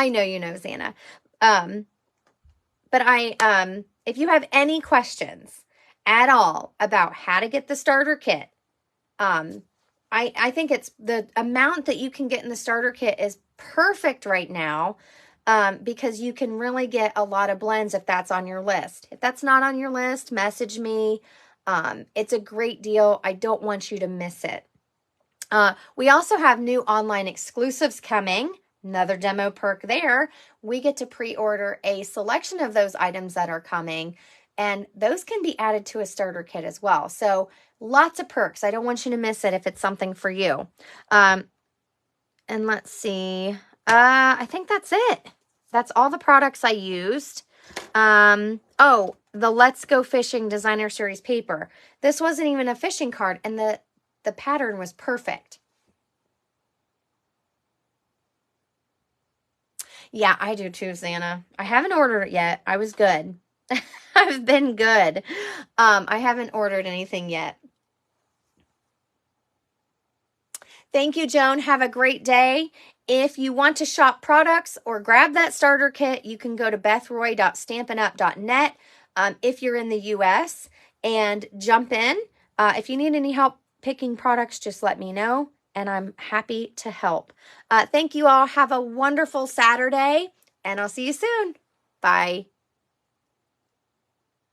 know you know, Xana. But if you have any questions at all about how to get the starter kit, I think it's the amount that you can get in the starter kit is perfect right now, because you can really get a lot of blends if that's on your list. If that's not on your list, message me. It's a great deal. I don't want you to miss it. We also have new online exclusives coming. Another demo perk there. We get to pre-order a selection of those items that are coming, and those can be added to a starter kit as well. So lots of perks. I don't want you to miss it if it's something for you. And let's see. I think that's it. That's all the products I used. Oh, the Let's Go Fishing Designer Series paper. This wasn't even a fishing card, and the pattern was perfect. Yeah, I do too, Xana. I haven't ordered it yet. I was good. I've been good. I haven't ordered anything yet. Thank you, Joan. Have a great day. If you want to shop products or grab that starter kit, you can go to bethroy.stampinup.net if you're in the U.S. and jump in. If you need any help picking products, just let me know, and I'm happy to help. Thank you all. Have a wonderful Saturday, and I'll see you soon. Bye.